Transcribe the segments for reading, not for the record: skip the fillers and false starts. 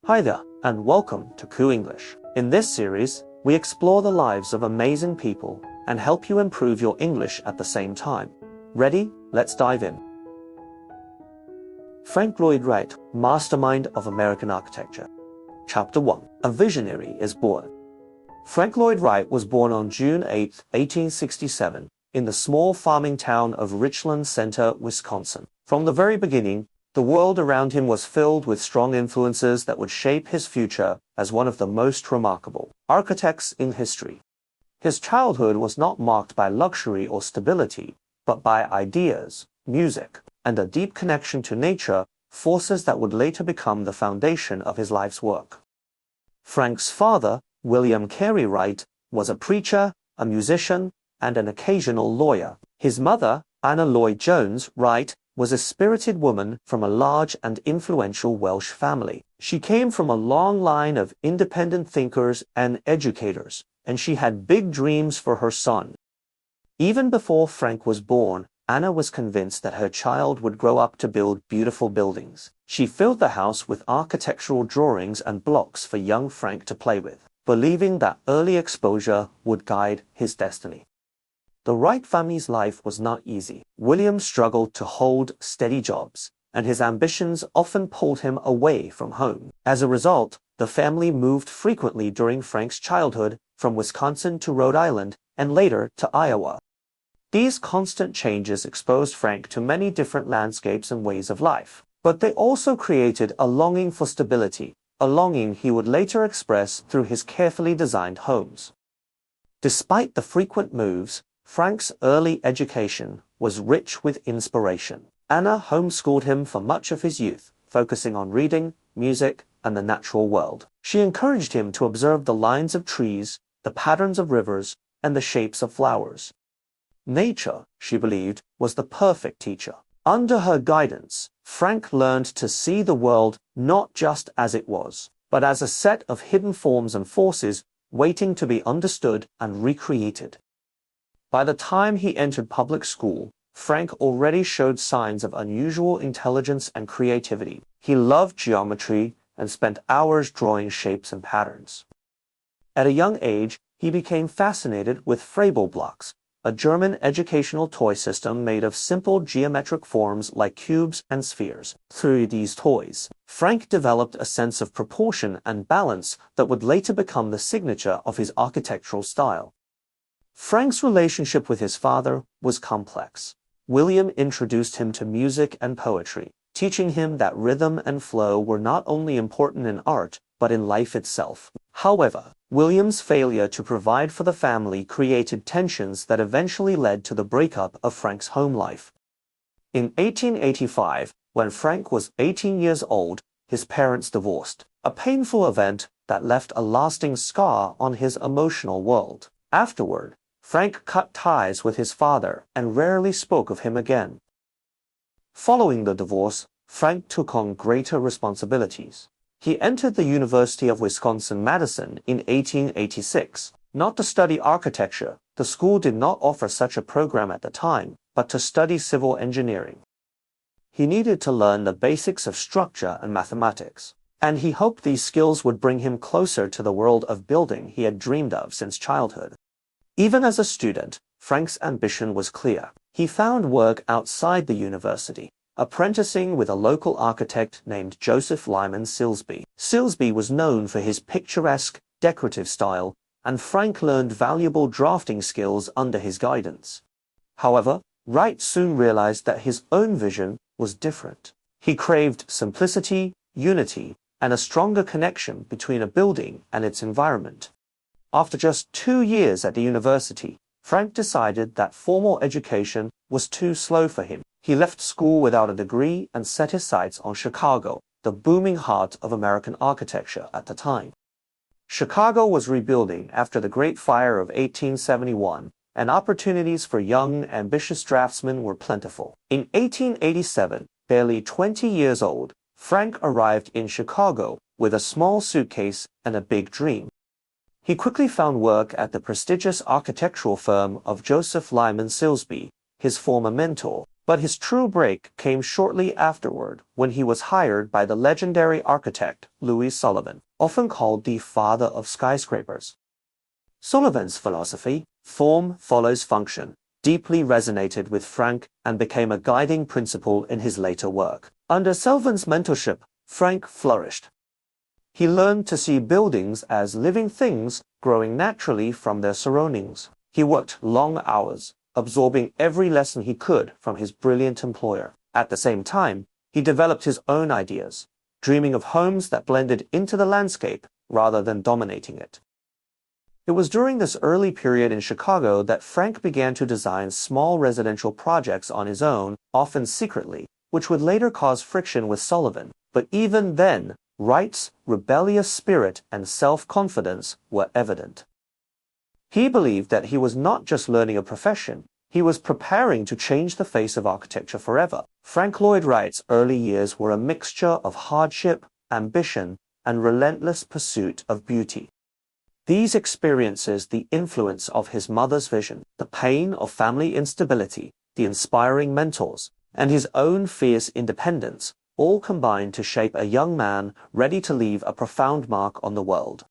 Hi there, and welcome to hrough English. In this series, we explore the lives of amazing people and help you improve your English at the same time. Ready? Let's dive in. Frank Lloyd Wright, Mastermind of American Architecture. Chapter 1. A Visionary is Born. Frank Lloyd Wright was born on June 8, 1867, in the small farming town of Richland Center, Wisconsin. From the very beginning, the world around him was filled with strong influences that would shape his future as one of the most remarkable architects in history. His childhood was not marked by luxury or stability, but by ideas, music, and a deep connection to nature, forces that would later become the foundation of his life's work. Frank's father, William Carey Wright, was a preacher, a musician, and an occasional lawyer. His mother, Anna Lloyd Jones Wright, was a spirited woman from a large and influential Welsh family. She came from a long line of independent thinkers and educators, and she had big dreams for her son. Even before Frank was born, Anna was convinced that her child would grow up to build beautiful buildings. She filled the house with architectural drawings and blocks for young Frank to play with, believing that early exposure would guide his destiny. The Wright family's life was not easy. William struggled to hold steady jobs, and his ambitions often pulled him away from home. As a result, the family moved frequently during Frank's childhood, from Wisconsin to Rhode Island, and later to Iowa. These constant changes exposed Frank to many different landscapes and ways of life, but they also created a longing for stability, a longing he would later express through his carefully designed homes. Despite the frequent moves, Frank's early education was rich with inspiration. Anna homeschooled him for much of his youth, focusing on reading, music, and the natural world. She encouraged him to observe the lines of trees, the patterns of rivers, and the shapes of flowers. Nature, she believed, was the perfect teacher. Under her guidance, Frank learned to see the world not just as it was, but as a set of hidden forms and forces waiting to be understood and recreated. By the time he entered public school, Frank already showed signs of unusual intelligence and creativity. He loved geometry and spent hours drawing shapes and patterns. At a young age, he became fascinated with Freible blocks, a German educational toy system made of simple geometric forms like cubes and spheres. Through these toys, Frank developed a sense of proportion and balance that would later become the signature of his architectural style. Frank's relationship with his father was complex. William introduced him to music and poetry, teaching him that rhythm and flow were not only important in art, but in life itself. However, William's failure to provide for the family created tensions that eventually led to the breakup of Frank's home life. In 1885, when Frank was 18 years old, his parents divorced, a painful event that left a lasting scar on his emotional world. Afterward, Frank cut ties with his father and rarely spoke of him again. Following the divorce, Frank took on greater responsibilities. He entered the University of Wisconsin-Madison in 1886, not to study architecture. The school did not offer such a program at the time, but to study civil engineering. He needed to learn the basics of structure and mathematics, and he hoped these skills would bring him closer to the world of building he had dreamed of since childhood. Even as a student, Frank's ambition was clear. He found work outside the university, apprenticing with a local architect named Joseph Lyman Silsby. Silsby was known for his picturesque, decorative style, and Frank learned valuable drafting skills under his guidance. However, Wright soon realized that his own vision was different. He craved simplicity, unity, and a stronger connection between a building and its environment. After just 2 years at the university, Frank decided that formal education was too slow for him. He left school without a degree and set his sights on Chicago, the booming heart of American architecture at the time. Chicago was rebuilding after the Great Fire of 1871, and opportunities for young, ambitious draftsmen were plentiful. In 1887, barely 20 years old, Frank arrived in Chicago with a small suitcase and a big dream. He quickly found work at the prestigious architectural firm of Joseph Lyman Silsby, his former mentor. But his true break came shortly afterward when he was hired by the legendary architect Louis Sullivan, often called the father of skyscrapers. Sullivan's philosophy, form follows function, deeply resonated with Frank and became a guiding principle in his later work. Under Sullivan's mentorship, Frank flourished. He learned to see buildings as living things growing naturally from their surroundings. He worked long hours, absorbing every lesson he could from his brilliant employer. At the same time, he developed his own ideas, dreaming of homes that blended into the landscape rather than dominating it. It was during this early period in Chicago that Frank began to design small residential projects on his own, often secretly, which would later cause friction with Sullivan. But even then, Wright's rebellious spirit and self-confidence were evident. He believed that he was not just learning a profession, he was preparing to change the face of architecture forever. Frank Lloyd Wright's early years were a mixture of hardship, ambition, and relentless pursuit of beauty. These experiences, the influence of his mother's vision, the pain of family instability, the inspiring mentors, and his own fierce independence, all combined to shape a young man ready to leave a profound mark on the world.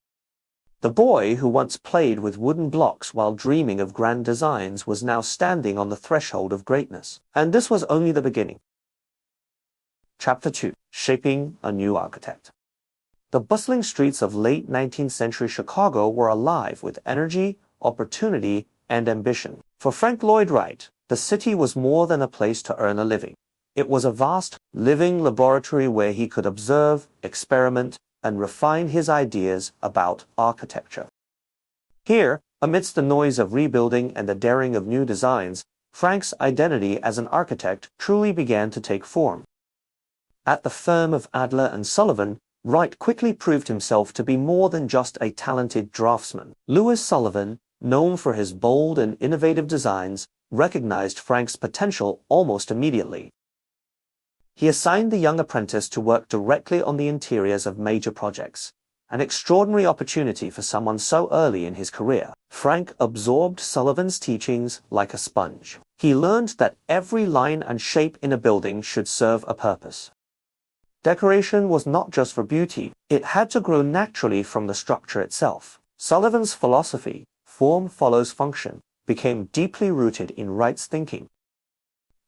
The boy who once played with wooden blocks while dreaming of grand designs was now standing on the threshold of greatness. And this was only the beginning. Chapter 2. Shaping a New Architect. The bustling streets of late 19th century Chicago were alive with energy, opportunity, and ambition. For Frank Lloyd Wright, the city was more than a place to earn a living. It was a vast, living laboratory where he could observe, experiment, and refine his ideas about architecture. Here, amidst the noise of rebuilding and the daring of new designs, Frank's identity as an architect truly began to take form. At the firm of Adler and Sullivan, Wright quickly proved himself to be more than just a talented draftsman. Louis Sullivan, known for his bold and innovative designs, recognized Frank's potential almost immediately. He assigned the young apprentice to work directly on the interiors of major projects, an extraordinary opportunity for someone so early in his career. Frank absorbed Sullivan's teachings like a sponge. He learned that every line and shape in a building should serve a purpose. Decoration was not just for beauty, it had to grow naturally from the structure itself. Sullivan's philosophy, form follows function, became deeply rooted in Wright's thinking.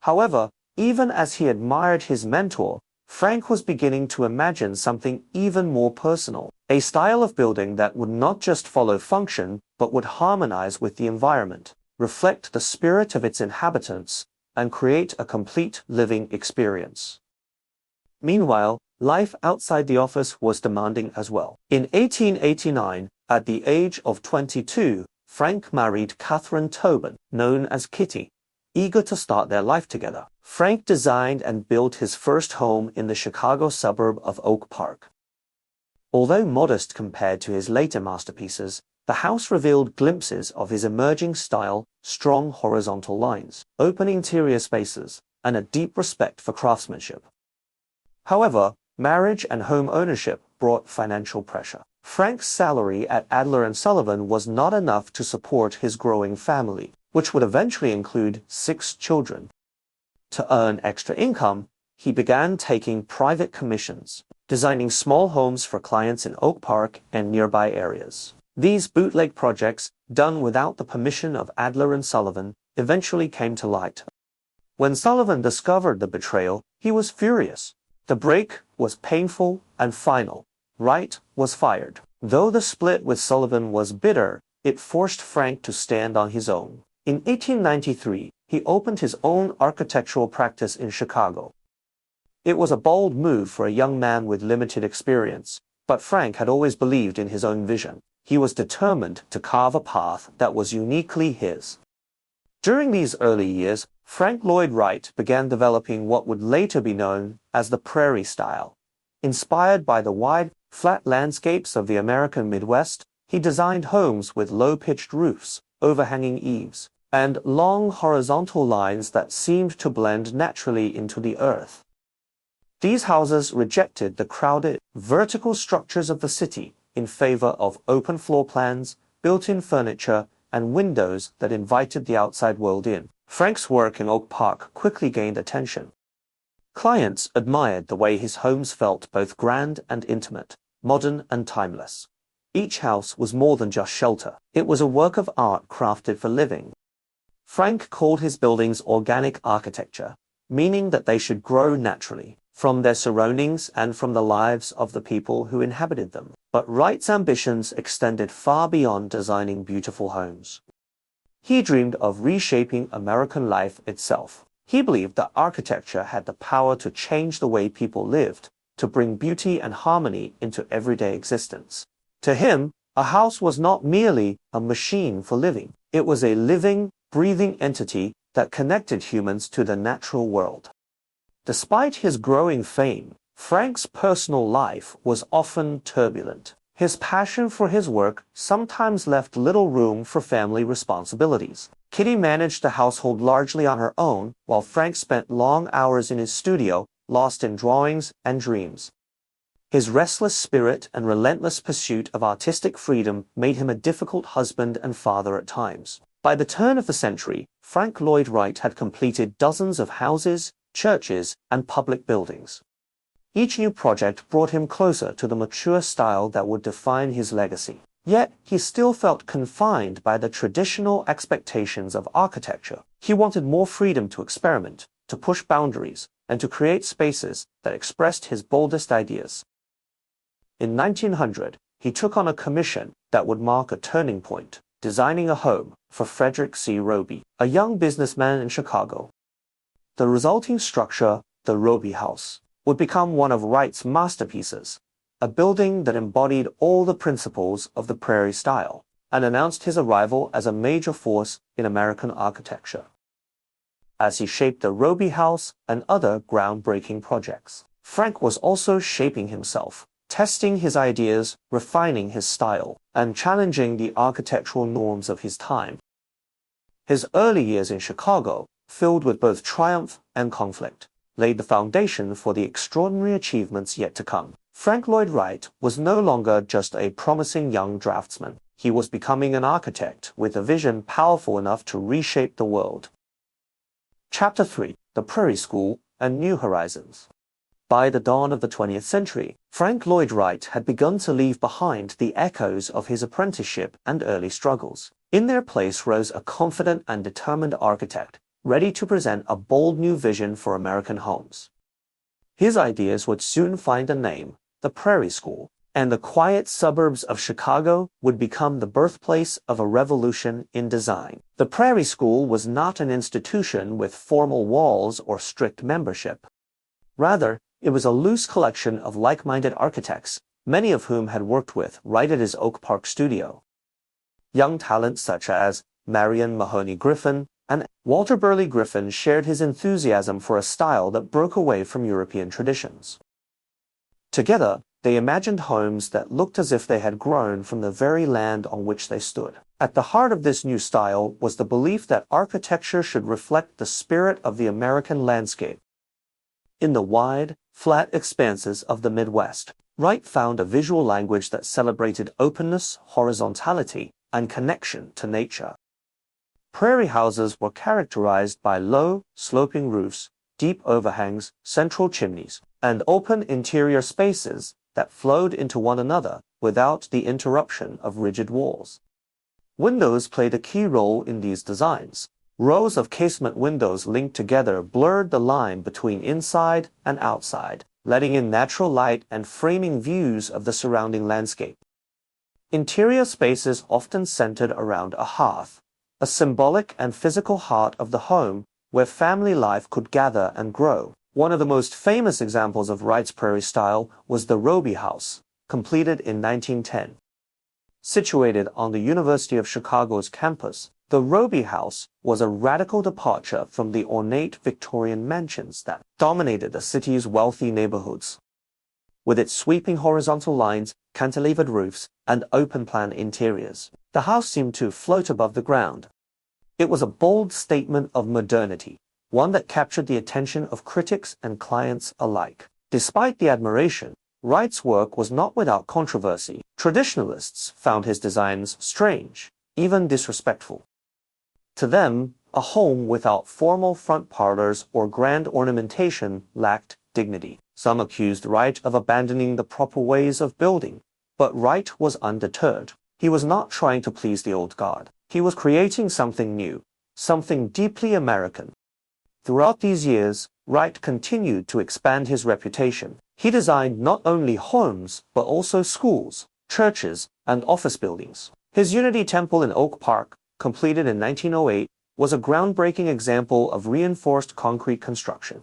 However, even as he admired his mentor, Frank was beginning to imagine something even more personal, a style of building that would not just follow function, but would harmonize with the environment, reflect the spirit of its inhabitants, and create a complete living experience. Meanwhile, life outside the office was demanding as well. In 1889, at the age of 22, Frank married Catherine Tobin, known as Kitty. Eager to start their life together, Frank designed and built his first home in the Chicago suburb of Oak Park. Although modest compared to his later masterpieces, the house revealed glimpses of his emerging style, strong horizontal lines, open interior spaces, and a deep respect for craftsmanship. However, marriage and home ownership brought financial pressure. Frank's salary at Adler and Sullivan was not enough to support his growing family, which would eventually include 6 children. To earn extra income, he began taking private commissions, designing small homes for clients in Oak Park and nearby areas. These bootleg projects, done without the permission of Adler and Sullivan, eventually came to light. When Sullivan discovered the betrayal, he was furious. The break was painful and final. Wright was fired. Though the split with Sullivan was bitter, it forced Frank to stand on his own. In 1893, he opened his own architectural practice in Chicago. It was a bold move for a young man with limited experience, but Frank had always believed in his own vision. He was determined to carve a path that was uniquely his. During these early years, Frank Lloyd Wright began developing what would later be known as the Prairie style. Inspired by the wide, flat landscapes of the American Midwest, he designed homes with low-pitched roofs, overhanging eaves, and long horizontal lines that seemed to blend naturally into the earth. These houses rejected the crowded, vertical structures of the city in favor of open floor plans, built-in furniture, and windows that invited the outside world in. Frank's work in Oak Park quickly gained attention. Clients admired the way his homes felt both grand and intimate, modern and timeless. Each house was more than just shelter. It was a work of art crafted for living. Frank called his buildings organic architecture, meaning that they should grow naturally from their surroundings and from the lives of the people who inhabited them. But Wright's ambitions extended far beyond designing beautiful homes. He dreamed of reshaping American life itself. He believed that architecture had the power to change the way people lived, to bring beauty and harmony into everyday existence. To him, a house was not merely a machine for living. It was a living, breathing entity that connected humans to the natural world. Despite his growing fame, Frank's personal life was often turbulent. His passion for his work sometimes left little room for family responsibilities. Kitty managed the household largely on her own, while Frank spent long hours in his studio, lost in drawings and dreams. His restless spirit and relentless pursuit of artistic freedom made him a difficult husband and father at times. By the turn of the century, Frank Lloyd Wright had completed dozens of houses, churches, and public buildings. Each new project brought him closer to the mature style that would define his legacy. Yet, he still felt confined by the traditional expectations of architecture. He wanted more freedom to experiment, to push boundaries, and to create spaces that expressed his boldest ideas. In 1900, he took on a commission that would mark a turning point, designing a home for Frederick C. Roby, a young businessman in Chicago. The resulting structure, the Roby House, would become one of Wright's masterpieces, a building that embodied all the principles of the Prairie style, and announced his arrival as a major force in American architecture. As he shaped the Roby House and other groundbreaking projects, Frank was also shaping himself, testing his ideas, refining his style, and challenging the architectural norms of his time. His early years in Chicago, filled with both triumph and conflict, laid the foundation for the extraordinary achievements yet to come. Frank Lloyd Wright was no longer just a promising young draftsman. He was becoming an architect with a vision powerful enough to reshape the world. Chapter 3: The Prairie School and New Horizons. By the dawn of the 20th century, Frank Lloyd Wright had begun to leave behind the echoes of his apprenticeship and early struggles. In their place rose a confident and determined architect, ready to present a bold new vision for American homes. His ideas would soon find a name, the Prairie School, and the quiet suburbs of Chicago would become the birthplace of a revolution in design. The Prairie School was not an institution with formal walls or strict membership. Rather, it was a loose collection of like-minded architects, many of whom had worked with Wright at his Oak Park studio. Young talents such as Marion Mahoney Griffin and Walter Burley Griffin shared his enthusiasm for a style that broke away from European traditions. Together, they imagined homes that looked as if they had grown from the very land on which they stood. At the heart of this new style was the belief that architecture should reflect the spirit of the American landscape. In the wide, flat expanses of the Midwest, Wright found a visual language that celebrated openness, horizontality, and connection to nature. Prairie houses were characterized by low, sloping roofs, deep overhangs, central chimneys, and open interior spaces that flowed into one another without the interruption of rigid walls. Windows played a key role in these designs. Rows of casement windows linked together blurred the line between inside and outside, letting in natural light and framing views of the surrounding landscape. Interior spaces often centered around a hearth, a symbolic and physical heart of the home where family life could gather and grow. One of the most famous examples of Wright's Prairie style was the Roby House, completed in 1910. Situated on the University of Chicago's campus, the Roby House was a radical departure from the ornate Victorian mansions that dominated the city's wealthy neighborhoods. With its sweeping horizontal lines, cantilevered roofs, and open-plan interiors, the house seemed to float above the ground. It was a bold statement of modernity, one that captured the attention of critics and clients alike. Despite the admiration, Wright's work was not without controversy. Traditionalists found his designs strange, even disrespectful. To them, A home without formal front parlors or grand ornamentation lacked dignity. Some accused Wright of abandoning the proper ways of building, but Wright was undeterred. He was not trying to please the old guard. He was creating something new, something deeply American. Throughout these years, Wright continued to expand his reputation. He designed not only homes, but also schools, churches, and office buildings. His Unity Temple in Oak Park, completed in 1908, was a groundbreaking example of reinforced concrete construction.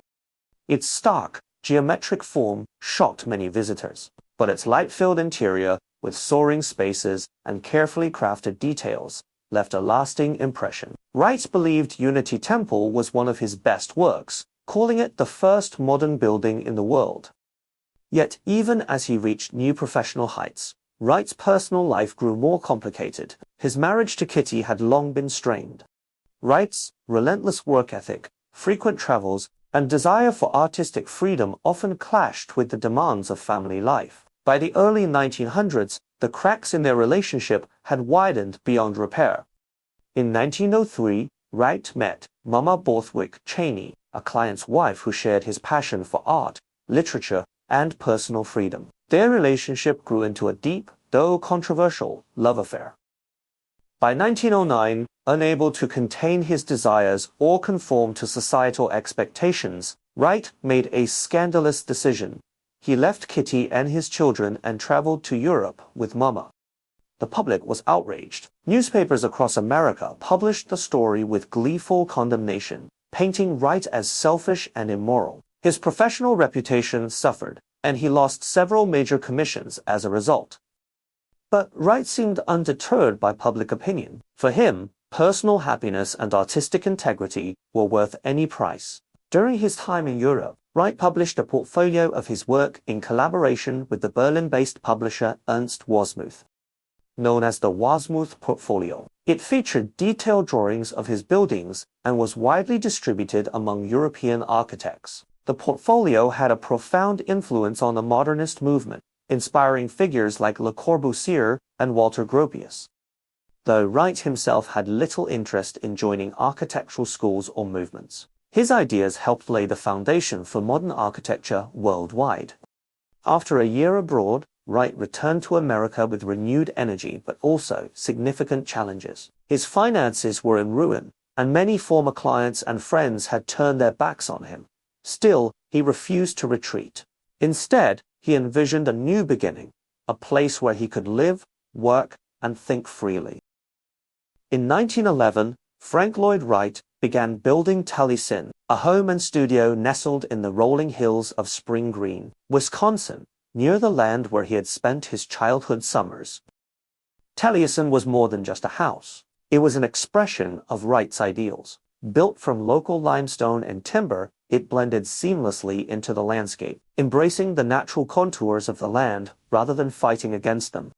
Its stark, geometric form shocked many visitors, but its light-filled interior, with soaring spaces and carefully crafted details, left a lasting impression. Wright believed Unity Temple was one of his best works, calling it the first modern building in the world. Yet even as he reached new professional heights, Wright's personal life grew more complicated. His marriage to Kitty had long been strained. Wright's relentless work ethic, frequent travels, and desire for artistic freedom often clashed with the demands of family life. By the early 1900s, the cracks in their relationship had widened beyond repair. In 1903, Wright met Mama Borthwick Cheney, a client's wife who shared his passion for art, literature, and personal freedom. Their relationship grew into a deep, though controversial, love affair. By 1909, unable to contain his desires or conform to societal expectations, Wright made a scandalous decision. He left Kitty and his children and traveled to Europe with Mama. The public was outraged. Newspapers across America published the story with gleeful condemnation, painting Wright as selfish and immoral. His professional reputation suffered, and he lost several major commissions as a result. But Wright seemed undeterred by public opinion. For him, personal happiness and artistic integrity were worth any price. During his time in Europe, Wright published a portfolio of his work in collaboration with the Berlin-based publisher Ernst Wasmuth, known as the Wasmuth Portfolio. It featured detailed drawings of his buildings and was widely distributed among European architects. The portfolio had a profound influence on the modernist movement, inspiring figures like Le Corbusier and Walter Gropius. Though Wright himself had little interest in joining architectural schools or movements, his ideas helped lay the foundation for modern architecture worldwide. After a year abroad, Wright returned to America with renewed energy but also significant challenges. His finances were in ruin, and many former clients and friends had turned their backs on him. Still, he refused to retreat. Instead, he envisioned a new beginning, a place where he could live, work, and think freely. In 1911, Frank Lloyd Wright began building Taliesin, a home and studio nestled in the rolling hills of Spring Green, Wisconsin, near the land where he had spent his childhood summers. Taliesin was more than just a house. It was an expression of Wright's ideals. Built from local limestone and timber, it blended seamlessly into the landscape, embracing the natural contours of the land rather than fighting against them.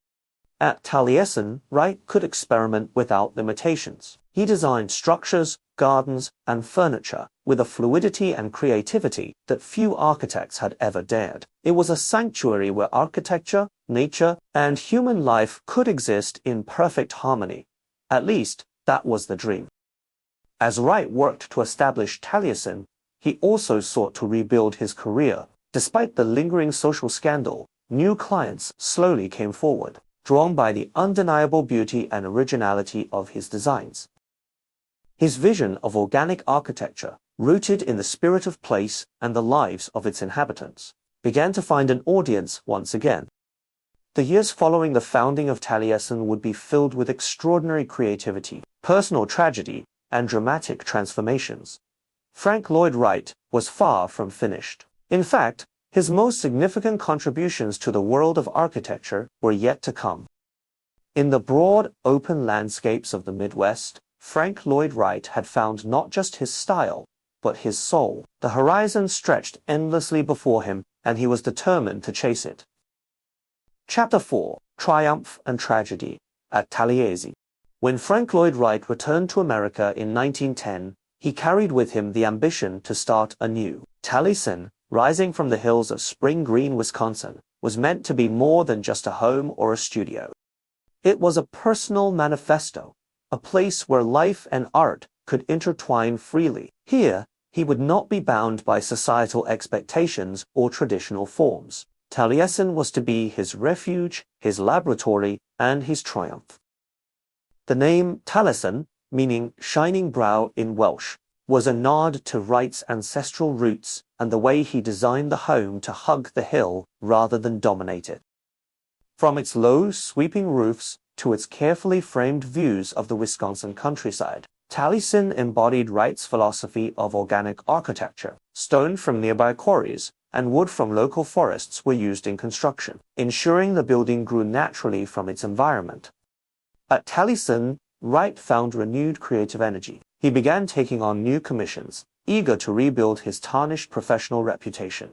At Taliesin, Wright could experiment without limitations. He designed structures, gardens, and furniture with a fluidity and creativity that few architects had ever dared. It was a sanctuary where architecture, nature, and human life could exist in perfect harmony. At least, that was the dream. As Wright worked to establish Taliesin, he also sought to rebuild his career. Despite the lingering social scandal, new clients slowly came forward, drawn by the undeniable beauty and originality of his designs. His vision of organic architecture, rooted in the spirit of place and the lives of its inhabitants, began to find an audience once again. The years following the founding of Taliesin would be filled with extraordinary creativity, personal tragedy, and dramatic transformations. Frank Lloyd Wright was far from finished. In fact, his most significant contributions to the world of architecture were yet to come. In the broad, open landscapes of the Midwest, Frank Lloyd Wright had found not just his style, but his soul. The horizon stretched endlessly before him, and he was determined to chase it. Chapter 4: Triumph and Tragedy at Taliesin. When Frank Lloyd Wright returned to America in 1910, he carried with him the ambition to start anew. Taliesin, rising from the hills of Spring Green, Wisconsin, was meant to be more than just a home or a studio. It was a personal manifesto, a place where life and art could intertwine freely. Here, he would not be bound by societal expectations or traditional forms. Taliesin was to be his refuge, his laboratory, and his triumph. The name Taliesin, meaning shining brow in Welsh, was a nod to Wright's ancestral roots and the way he designed the home to hug the hill rather than dominate it. From its low, sweeping roofs to its carefully framed views of the Wisconsin countryside, Taliesin embodied Wright's philosophy of organic architecture. Stone from nearby quarries and wood from local forests were used in construction, ensuring the building grew naturally from its environment. At Taliesin, Wright found renewed creative energy. He began taking on new commissions, eager to rebuild his tarnished professional reputation.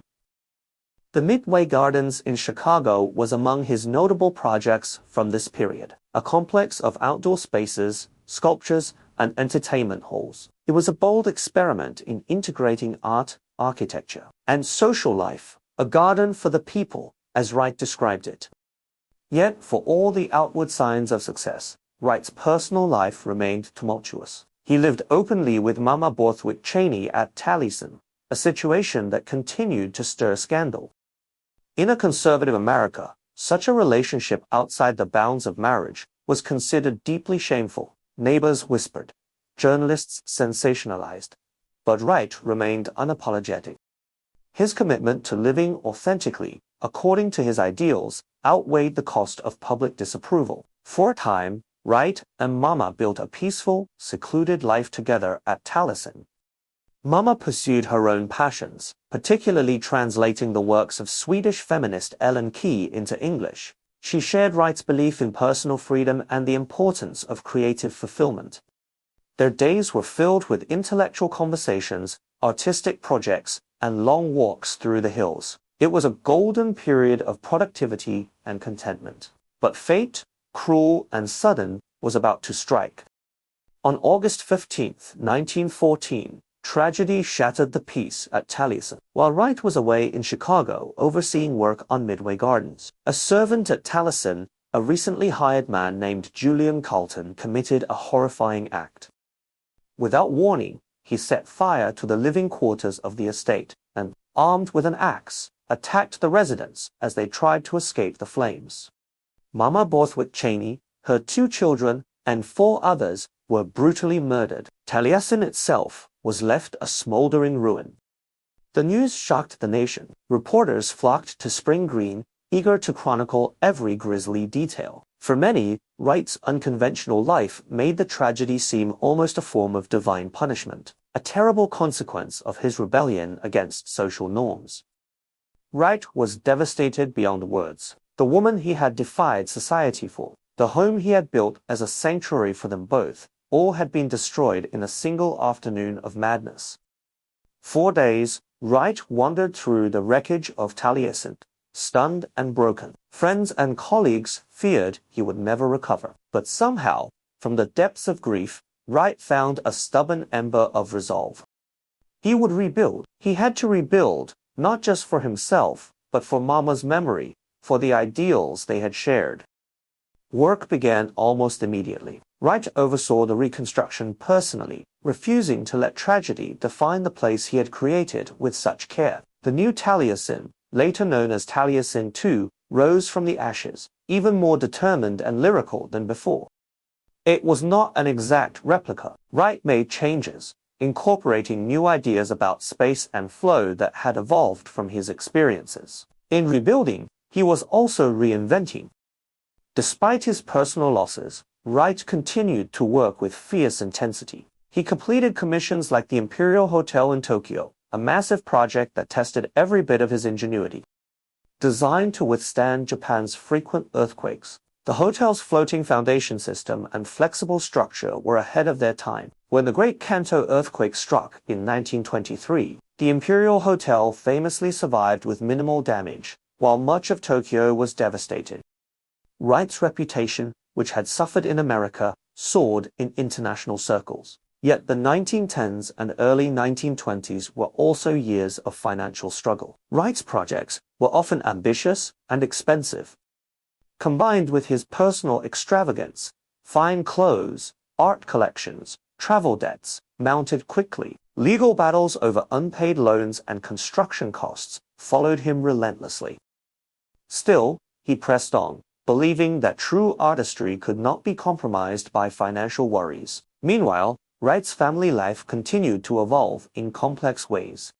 The Midway Gardens in Chicago was among his notable projects from this period, a complex of outdoor spaces, sculptures, and entertainment halls. It was a bold experiment in integrating art, architecture, and social life, a garden for the people, as Wright described it. Yet, for all the outward signs of success, Wright's personal life remained tumultuous. He lived openly with Mama Borthwick Cheney at Taliesin, a situation that continued to stir scandal. In a conservative America, such a relationship outside the bounds of marriage was considered deeply shameful. Neighbors whispered, journalists sensationalized, but Wright remained unapologetic. His commitment to living authentically, according to his ideals, outweighed the cost of public disapproval. For a time, Wright and Mama built a peaceful, secluded life together at Taliesin. Mama pursued her own passions, particularly translating the works of Swedish feminist Ellen Key into English. She shared Wright's belief in personal freedom and the importance of creative fulfillment. Their days were filled with intellectual conversations, artistic projects, and long walks through the hills. It was a golden period of productivity and contentment. But fate, cruel and sudden, was about to strike. On August 15, 1914, tragedy shattered the peace at Taliesin. While Wright was away in Chicago overseeing work on Midway Gardens, a servant at Taliesin, a recently hired man named Julian Carlton, committed a horrifying act. Without warning, he set fire to the living quarters of the estate and, armed with an axe, attacked the residents as they tried to escape the flames. Mama Borthwick Cheney, her 2 children, and 4 others were brutally murdered. Taliesin itself was left a smoldering ruin. The news shocked the nation. Reporters flocked to Spring Green, eager to chronicle every grisly detail. For many, Wright's unconventional life made the tragedy seem almost a form of divine punishment, a terrible consequence of his rebellion against social norms. Wright was devastated beyond words. The woman he had defied society for, the home he had built as a sanctuary for them both, all had been destroyed in a single afternoon of madness. 4 days, Wright wandered through the wreckage of Taliesin, stunned and broken. Friends and colleagues feared he would never recover. But somehow, from the depths of grief, Wright found a stubborn ember of resolve. He would rebuild. He had to rebuild, not just for himself, but for Mama's memory, for the ideals they had shared. Work began almost immediately. Wright oversaw the reconstruction personally, refusing to let tragedy define the place he had created with such care. The new Taliesin, later known as Taliesin II, rose from the ashes, even more determined and lyrical than before. It was not an exact replica. Wright made changes, incorporating new ideas about space and flow that had evolved from his experiences. In rebuilding, he was also reinventing. Despite his personal losses, Wright continued to work with fierce intensity. He completed commissions like the Imperial Hotel in Tokyo, a massive project that tested every bit of his ingenuity. Designed to withstand Japan's frequent earthquakes, the hotel's floating foundation system and flexible structure were ahead of their time. When the Great Kanto earthquake struck in 1923, the Imperial Hotel famously survived with minimal damage, while much of Tokyo was devastated. Wright's reputation, which had suffered in America, soared in international circles. Yet the 1910s and early 1920s were also years of financial struggle. Wright's projects were often ambitious and expensive. Combined with his personal extravagance, fine clothes, art collections, travel debts mounted quickly. Legal battles over unpaid loans and construction costs followed him relentlessly. Still, he pressed on, believing that true artistry could not be compromised by financial worries. Meanwhile, Wright's family life continued to evolve in complex ways.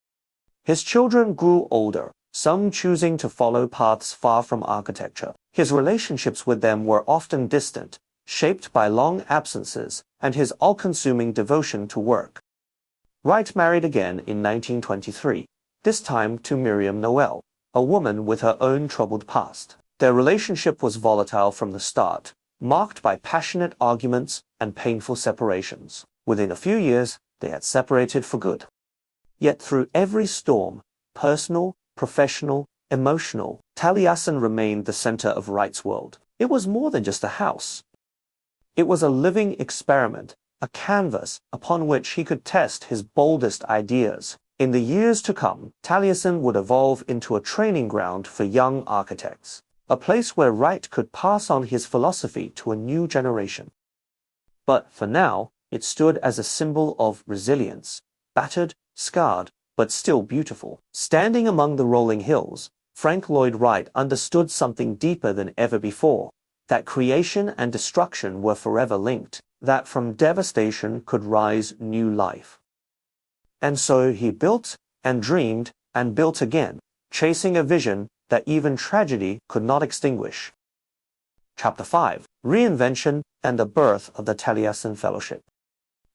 His children grew older, some choosing to follow paths far from architecture. His relationships with them were often distant, shaped by long absences and his all-consuming devotion to work. Wright married again in 1923, this time to Miriam Noel, a woman with her own troubled past. Their relationship was volatile from the start, marked by passionate arguments and painful separations. Within a few years, they had separated for good. Yet through every storm, personal, professional, emotional, Taliesin remained the center of Wright's world. It was more than just a house. It was a living experiment, a canvas upon which he could test his boldest ideas. In the years to come, Taliesin would evolve into a training ground for young architects, a place where Wright could pass on his philosophy to a new generation. But for now, it stood as a symbol of resilience, battered, scarred, but still beautiful. Standing among the rolling hills, Frank Lloyd Wright understood something deeper than ever before, that creation and destruction were forever linked, that from devastation could rise new life. And so he built and dreamed and built again, chasing a vision that even tragedy could not extinguish. Chapter 5: Reinvention and the Birth of the Taliesin Fellowship.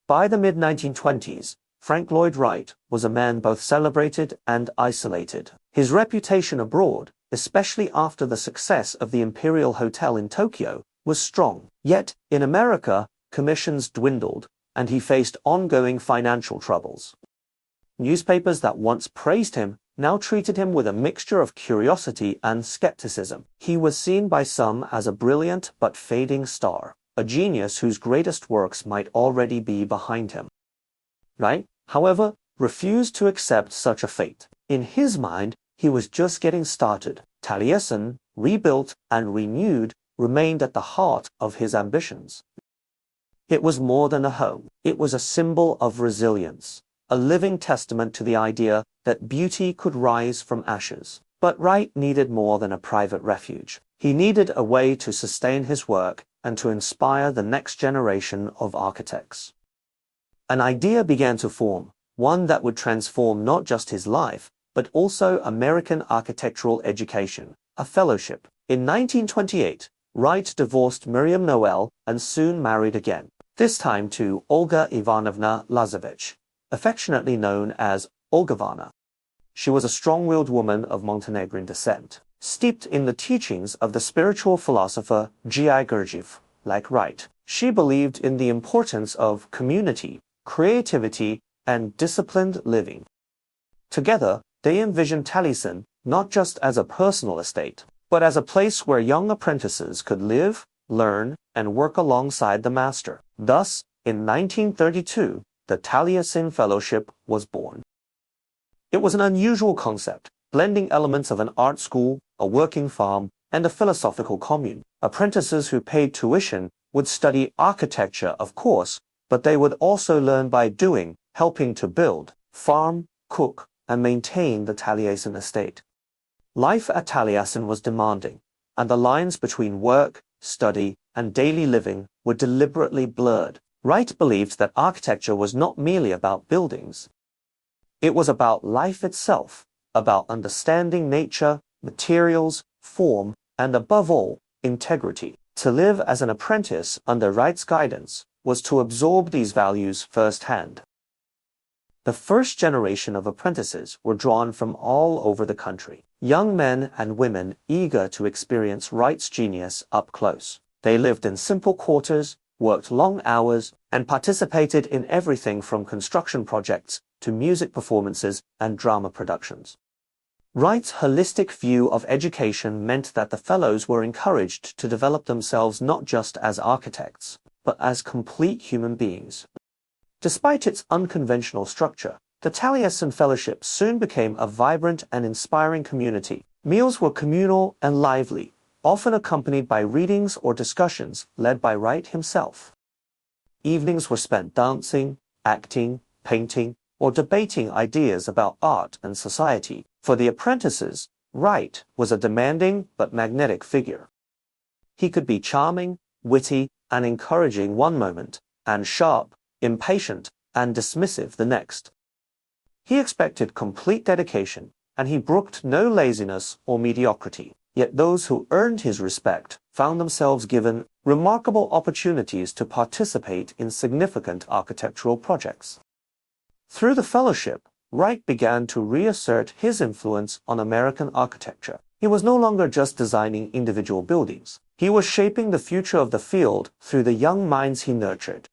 By the mid-1920s, Frank Lloyd Wright was a man both celebrated and isolated. His reputation abroad, especially after the success of the Imperial Hotel in Tokyo, was strong. Yet, in America, commissions dwindled, and he faced ongoing financial troubles. Newspapers that once praised him now treated him with a mixture of curiosity and skepticism. He was seen by some as a brilliant but fading star, a genius whose greatest works might already be behind him. Wright, however, refused to accept such a fate. In his mind, he was just getting started. Taliesin, rebuilt and renewed, remained at the heart of his ambitions. It was more than a home. It was a symbol of resilience, a living testament to the idea that beauty could rise from ashes. But Wright needed more than a private refuge. He needed a way to sustain his work and to inspire the next generation of architects. An idea began to form, one that would transform not just his life, but also American architectural education, a fellowship. In 1928, Wright divorced Miriam Noel and soon married again, this time to Olga Ivanovna Lazarevich, affectionately known as Olgavana. She was a strong-willed woman of Montenegrin descent, steeped in the teachings of the spiritual philosopher G.I. Gurdjieff. Like Wright, she believed in the importance of community, creativity, and disciplined living. Together, they envisioned Taliesin not just as a personal estate, but as a place where young apprentices could live, learn, and work alongside the master. Thus, in 1932, the Taliesin Fellowship was born. It was an unusual concept, blending elements of an art school, a working farm, and a philosophical commune. Apprentices who paid tuition would study architecture, of course, but they would also learn by doing, helping to build, farm, cook, and maintain the Taliesin estate. Life at Taliesin was demanding, and the lines between work, study, and daily living were deliberately blurred. Wright believed that architecture was not merely about buildings. It was about life itself, about understanding nature, materials, form, and above all, integrity. To live as an apprentice under Wright's guidance was to absorb these values firsthand. The first generation of apprentices were drawn from all over the country, young men and women eager to experience Wright's genius up close. They lived in simple quarters, worked long hours, and participated in everything from construction projects to music performances and drama productions. Wright's holistic view of education meant that the fellows were encouraged to develop themselves not just as architects, but as complete human beings. Despite its unconventional structure, the Taliesin Fellowship soon became a vibrant and inspiring community. Meals were communal and lively, often accompanied by readings or discussions led by Wright himself. Evenings were spent dancing, acting, painting, or debating ideas about art and society. For the apprentices, Wright was a demanding but magnetic figure. He could be charming, witty, and encouraging one moment, and sharp, impatient, and dismissive the next. He expected complete dedication, and he brooked no laziness or mediocrity. Yet those who earned his respect found themselves given remarkable opportunities to participate in significant architectural projects. Through the fellowship, Wright began to reassert his influence on American architecture. He was no longer just designing individual buildings. He was shaping the future of the field through the young minds he nurtured.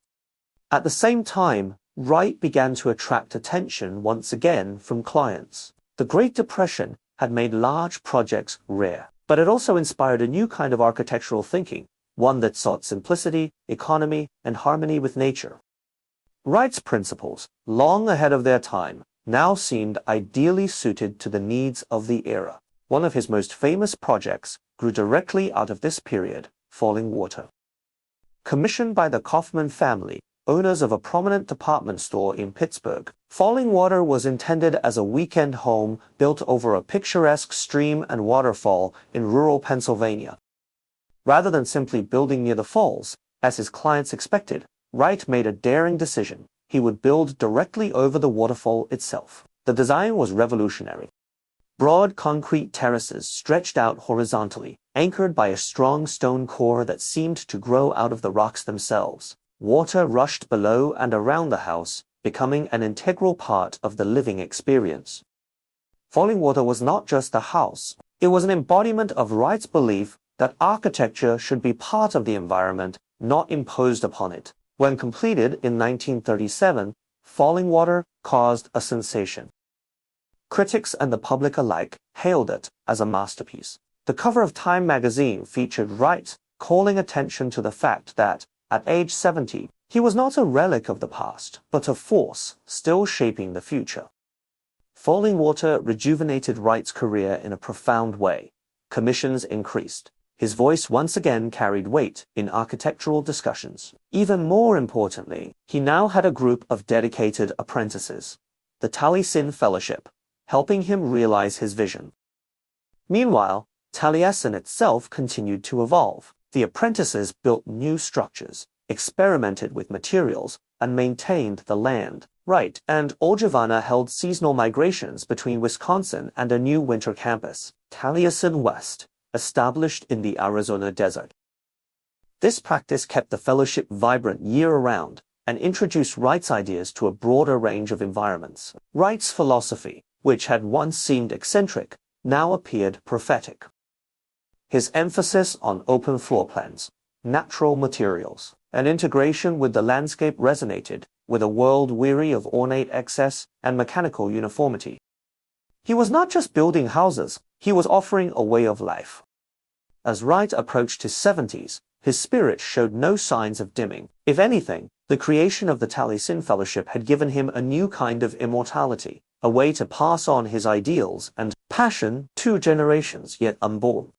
At the same time, Wright began to attract attention once again from clients. The Great Depression had made large projects rare, but it also inspired a new kind of architectural thinking, one that sought simplicity, economy, and harmony with nature. Wright's principles, long ahead of their time, now seemed ideally suited to the needs of the era. One of his most famous projects grew directly out of this period, Falling Water. Commissioned by the Kaufman family, owners of a prominent department store in Pittsburgh, Falling Water was intended as a weekend home built over a picturesque stream and waterfall in rural Pennsylvania. Rather than simply building near the falls, as his clients expected, Wright made a daring decision. He would build directly over the waterfall itself. The design was revolutionary. Broad concrete terraces stretched out horizontally, anchored by a strong stone core that seemed to grow out of the rocks themselves. Water rushed below and around the house, becoming an integral part of the living experience. Falling Water was not just a house. It was an embodiment of Wright's belief that architecture should be part of the environment, not imposed upon it. When completed in 1937, Falling Water caused a sensation. Critics and the public alike hailed it as a masterpiece. The cover of Time magazine featured Wright calling attention to the fact that, at age 70, he was not a relic of the past, but a force still shaping the future. Falling Water rejuvenated Wright's career in a profound way. Commissions increased. His voice once again carried weight in architectural discussions. Even more importantly, he now had a group of dedicated apprentices, the Taliesin Fellowship, helping him realize his vision. Meanwhile, Taliesin itself continued to evolve. The apprentices built new structures, experimented with materials, and maintained the land. Wright and Olgivanna held seasonal migrations between Wisconsin and a new winter campus, Taliesin West, established in the Arizona desert. This practice kept the fellowship vibrant year-round and introduced Wright's ideas to a broader range of environments. Wright's philosophy, which had once seemed eccentric, now appeared prophetic. His emphasis on open floor plans, natural materials, and integration with the landscape resonated with a world weary of ornate excess and mechanical uniformity. He was not just building houses, he was offering a way of life. As Wright approached his 70s, his spirit showed no signs of dimming. If anything, the creation of the Taliesin Fellowship had given him a new kind of immortality, a way to pass on his ideals and passion to generations yet unborn.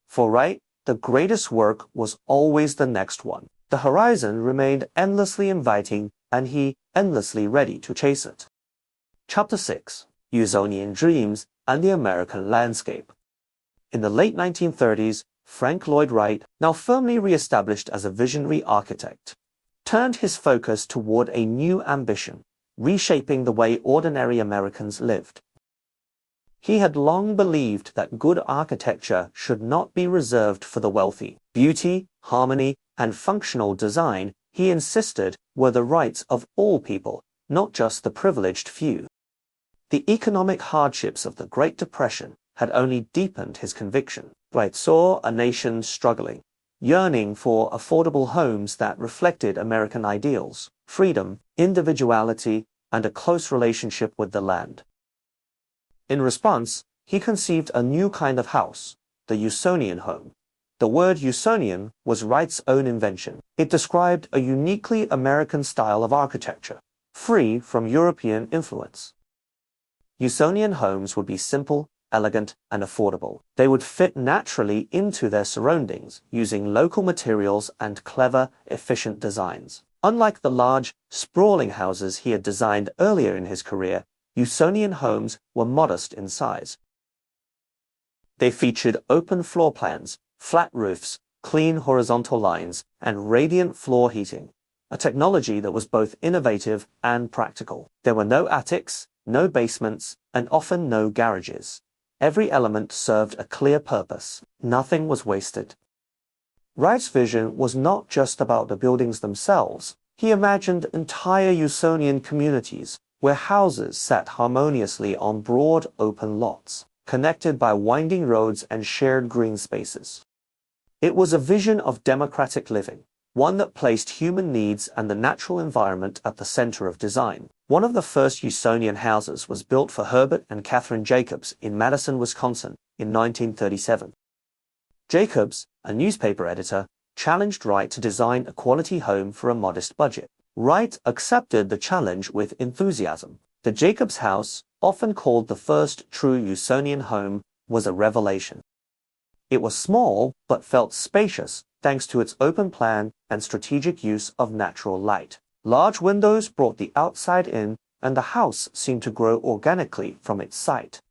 For Wright, the greatest work was always the next one. The horizon remained endlessly inviting, and he endlessly ready to chase it. Chapter 6. Usonian Dreams and the American Landscape. In the late 1930s, Frank Lloyd Wright, now firmly re-established as a visionary architect, turned his focus toward a new ambition, reshaping the way ordinary Americans lived. He had long believed that good architecture should not be reserved for the wealthy. Beauty, harmony, and functional design, he insisted, were the rights of all people, not just the privileged few. The economic hardships of the Great Depression had only deepened his conviction. Wright saw a nation struggling, yearning for affordable homes that reflected American ideals, freedom, individuality, and a close relationship with the land. In response, he conceived a new kind of house, the Usonian home. The word Usonian was Wright's own invention. It described a uniquely American style of architecture, free from European influence. Usonian homes would be simple, elegant, and affordable. They would fit naturally into their surroundings, using local materials and clever, efficient designs. Unlike the large, sprawling houses he had designed earlier in his career, Usonian homes were modest in size. They featured open floor plans, flat roofs, clean horizontal lines, and radiant floor heating, a technology that was both innovative and practical. There were no attics, no basements, and often no garages. Every element served a clear purpose. Nothing was wasted. Wright's vision was not just about the buildings themselves. He imagined entire Usonian communities, where houses sat harmoniously on broad, open lots, connected by winding roads and shared green spaces. It was a vision of democratic living, one that placed human needs and the natural environment at the center of design. One of the first Usonian houses was built for Herbert and Catherine Jacobs in Madison, Wisconsin, in 1937. Jacobs, a newspaper editor, challenged Wright to design a quality home for a modest budget. Wright accepted the challenge with enthusiasm. The Jacobs house, often called the first true Usonian home, was a revelation. It was small, but felt spacious thanks to its open plan and strategic use of natural light. Large windows brought the outside in, and the house seemed to grow organically from its site.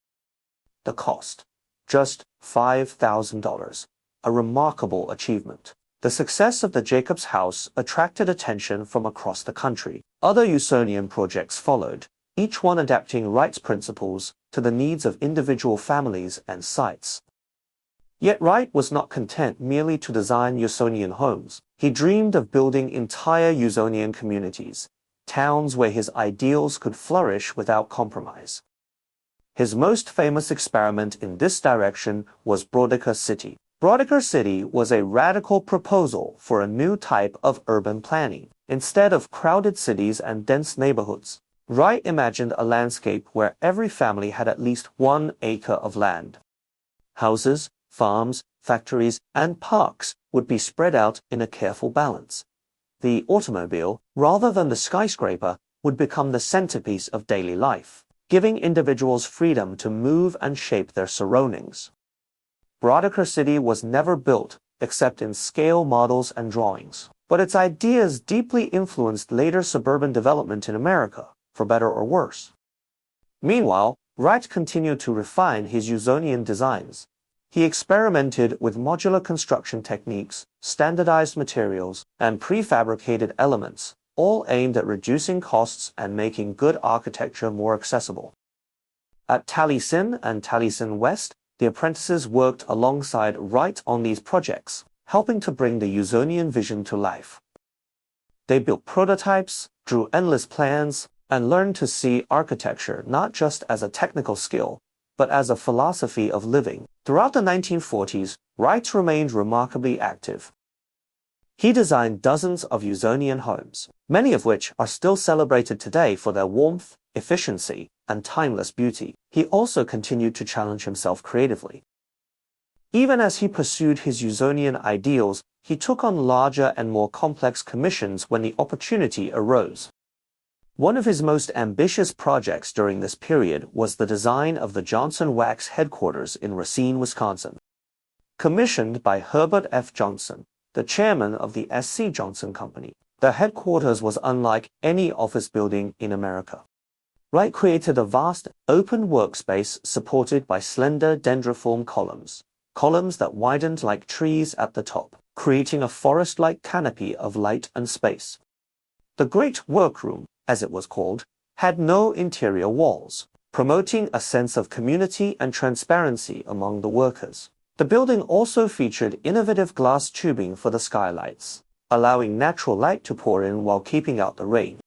The cost: just $5,000, a remarkable achievement. The success of the Jacobs house attracted attention from across the country. Other Usonian projects followed, each one adapting Wright's principles to the needs of individual families and sites. Yet Wright was not content merely to design Usonian homes. He dreamed of building entire Usonian communities, towns where his ideals could flourish without compromise. His most famous experiment in this direction was Biography City. Biography City was a radical proposal for a new type of urban planning. Instead of crowded cities and dense neighborhoods, Wright imagined a landscape where every family had at least 1 acre of land. Houses, farms, factories, and parks would be spread out in a careful balance. The automobile, rather than the skyscraper, would become the centerpiece of daily life, giving individuals freedom to move and shape their surroundings. Biography City was never built except in scale models and drawings, but its ideas deeply influenced later suburban development in America, for better or worse. Meanwhile, Wright continued to refine his Usonian designs. He experimented with modular construction techniques, standardized materials, and prefabricated elements, all aimed at reducing costs and making good architecture more accessible. At Taliesin and Taliesin West, the apprentices worked alongside Wright on these projects, helping to bring the Usonian vision to life. They built prototypes, drew endless plans, and learned to see architecture not just as a technical skill, but as a philosophy of living. Throughout the 1940s, Wright remained remarkably active. He designed dozens of Usonian homes, many of which are still celebrated today for their warmth, efficiency, and timeless beauty. He also continued to challenge himself creatively. Even as he pursued his Usonian ideals, he took on larger and more complex commissions when the opportunity arose. One of his most ambitious projects during this period was the design of the Johnson Wax headquarters in Racine, Wisconsin. Commissioned by Herbert F. Johnson, the chairman of the S.C. Johnson Company, the headquarters was unlike any office building in America. Wright created a vast, open workspace supported by slender dendriform columns that widened like trees at the top, creating a forest-like canopy of light and space. The Great Workroom, as it was called, had no interior walls, promoting a sense of community and transparency among the workers. The building also featured innovative glass tubing for the skylights, allowing natural light to pour in while keeping out the rain.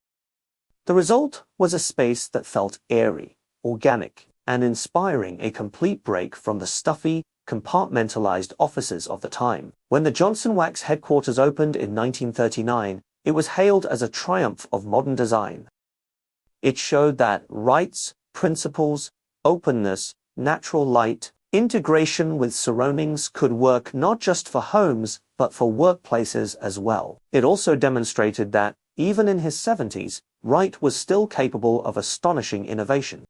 The result was a space that felt airy, organic, and inspiring, a complete break from the stuffy, compartmentalized offices of the time. When the Johnson Wax headquarters opened in 1939, it was hailed as a triumph of modern design. It showed that Wright's principles, openness, natural light, integration with surroundings could work not just for homes, but for workplaces as well. It also demonstrated that, even in his 70s, Wright was still capable of astonishing innovation.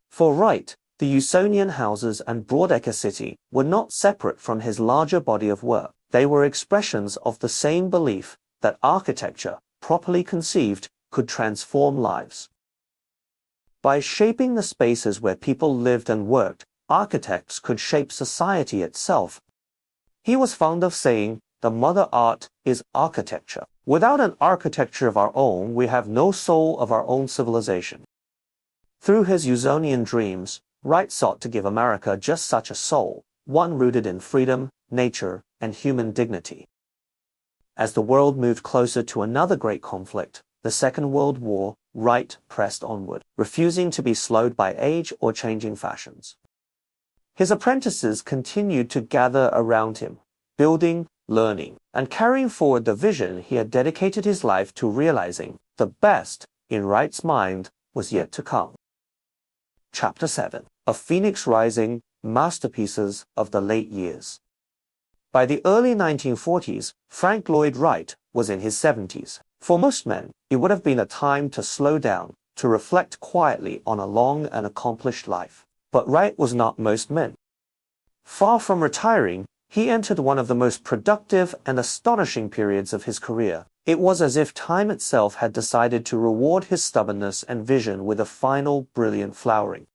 For Wright, the Usonian houses and Biography City were not separate from his larger body of work. They were expressions of the same belief that architecture, properly conceived, could transform lives. By shaping the spaces where people lived and worked, architects could shape society itself. He was fond of saying, "The mother art is architecture. Without an architecture of our own, we have no soul of our own civilization." Through his Usonian dreams, Wright sought to give America just such a soul, one rooted in freedom, nature, and human dignity. As the world moved closer to another great conflict, the Second World War, Wright pressed onward, refusing to be slowed by age or changing fashions. His apprentices continued to gather around him, building, learning, and carrying forward the vision he had dedicated his life to realizing. The best, in Wright's mind, was yet to come. Chapter 7. A Phoenix Rising, Masterpieces of the Late Years. By the early 1940s, Frank Lloyd Wright was in his 70s. For most men, it would have been a time to slow down, to reflect quietly on a long and accomplished life. But Wright was not most men. Far from retiring, he entered one of the most productive and astonishing periods of his career. It was as if time itself had decided to reward his stubbornness and vision with a final, brilliant flowering.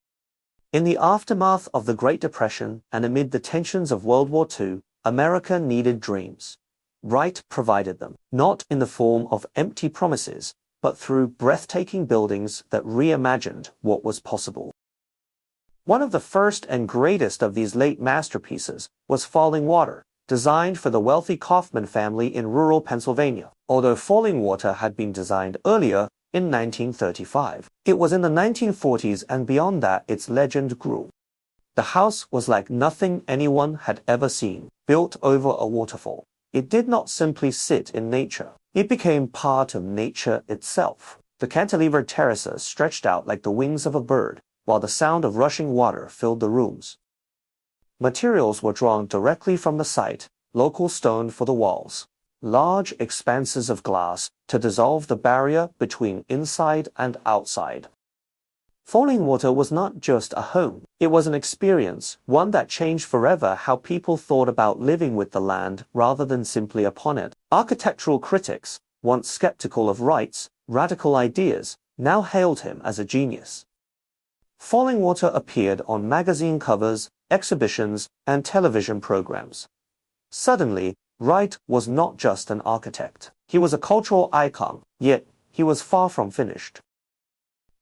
In the aftermath of the Great Depression and amid the tensions of World War II, America needed dreams. Wright provided them, not in the form of empty promises, but through breathtaking buildings that reimagined what was possible. One of the first and greatest of these late masterpieces was Falling Water, designed for the wealthy Kaufman family in rural Pennsylvania. Although Falling Water had been designed earlier, in 1935. It was in the 1940s and beyond that its legend grew. The house was like nothing anyone had ever seen, built over a waterfall. It did not simply sit in nature. It became part of nature itself. The cantilevered terraces stretched out like the wings of a bird, while the sound of rushing water filled the rooms. Materials were drawn directly from the site, local stone for the walls, large expanses of glass to dissolve the barrier between inside and outside. Falling Water was not just a home. It was an experience, one that changed forever how people thought about living with the land rather than simply upon it. Architectural critics, once skeptical of Wright's radical ideas, now hailed him as a genius. Falling Water appeared on magazine covers, exhibitions, and television programs. Suddenly, Wright was not just an architect. He was a cultural icon, yet he was far from finished.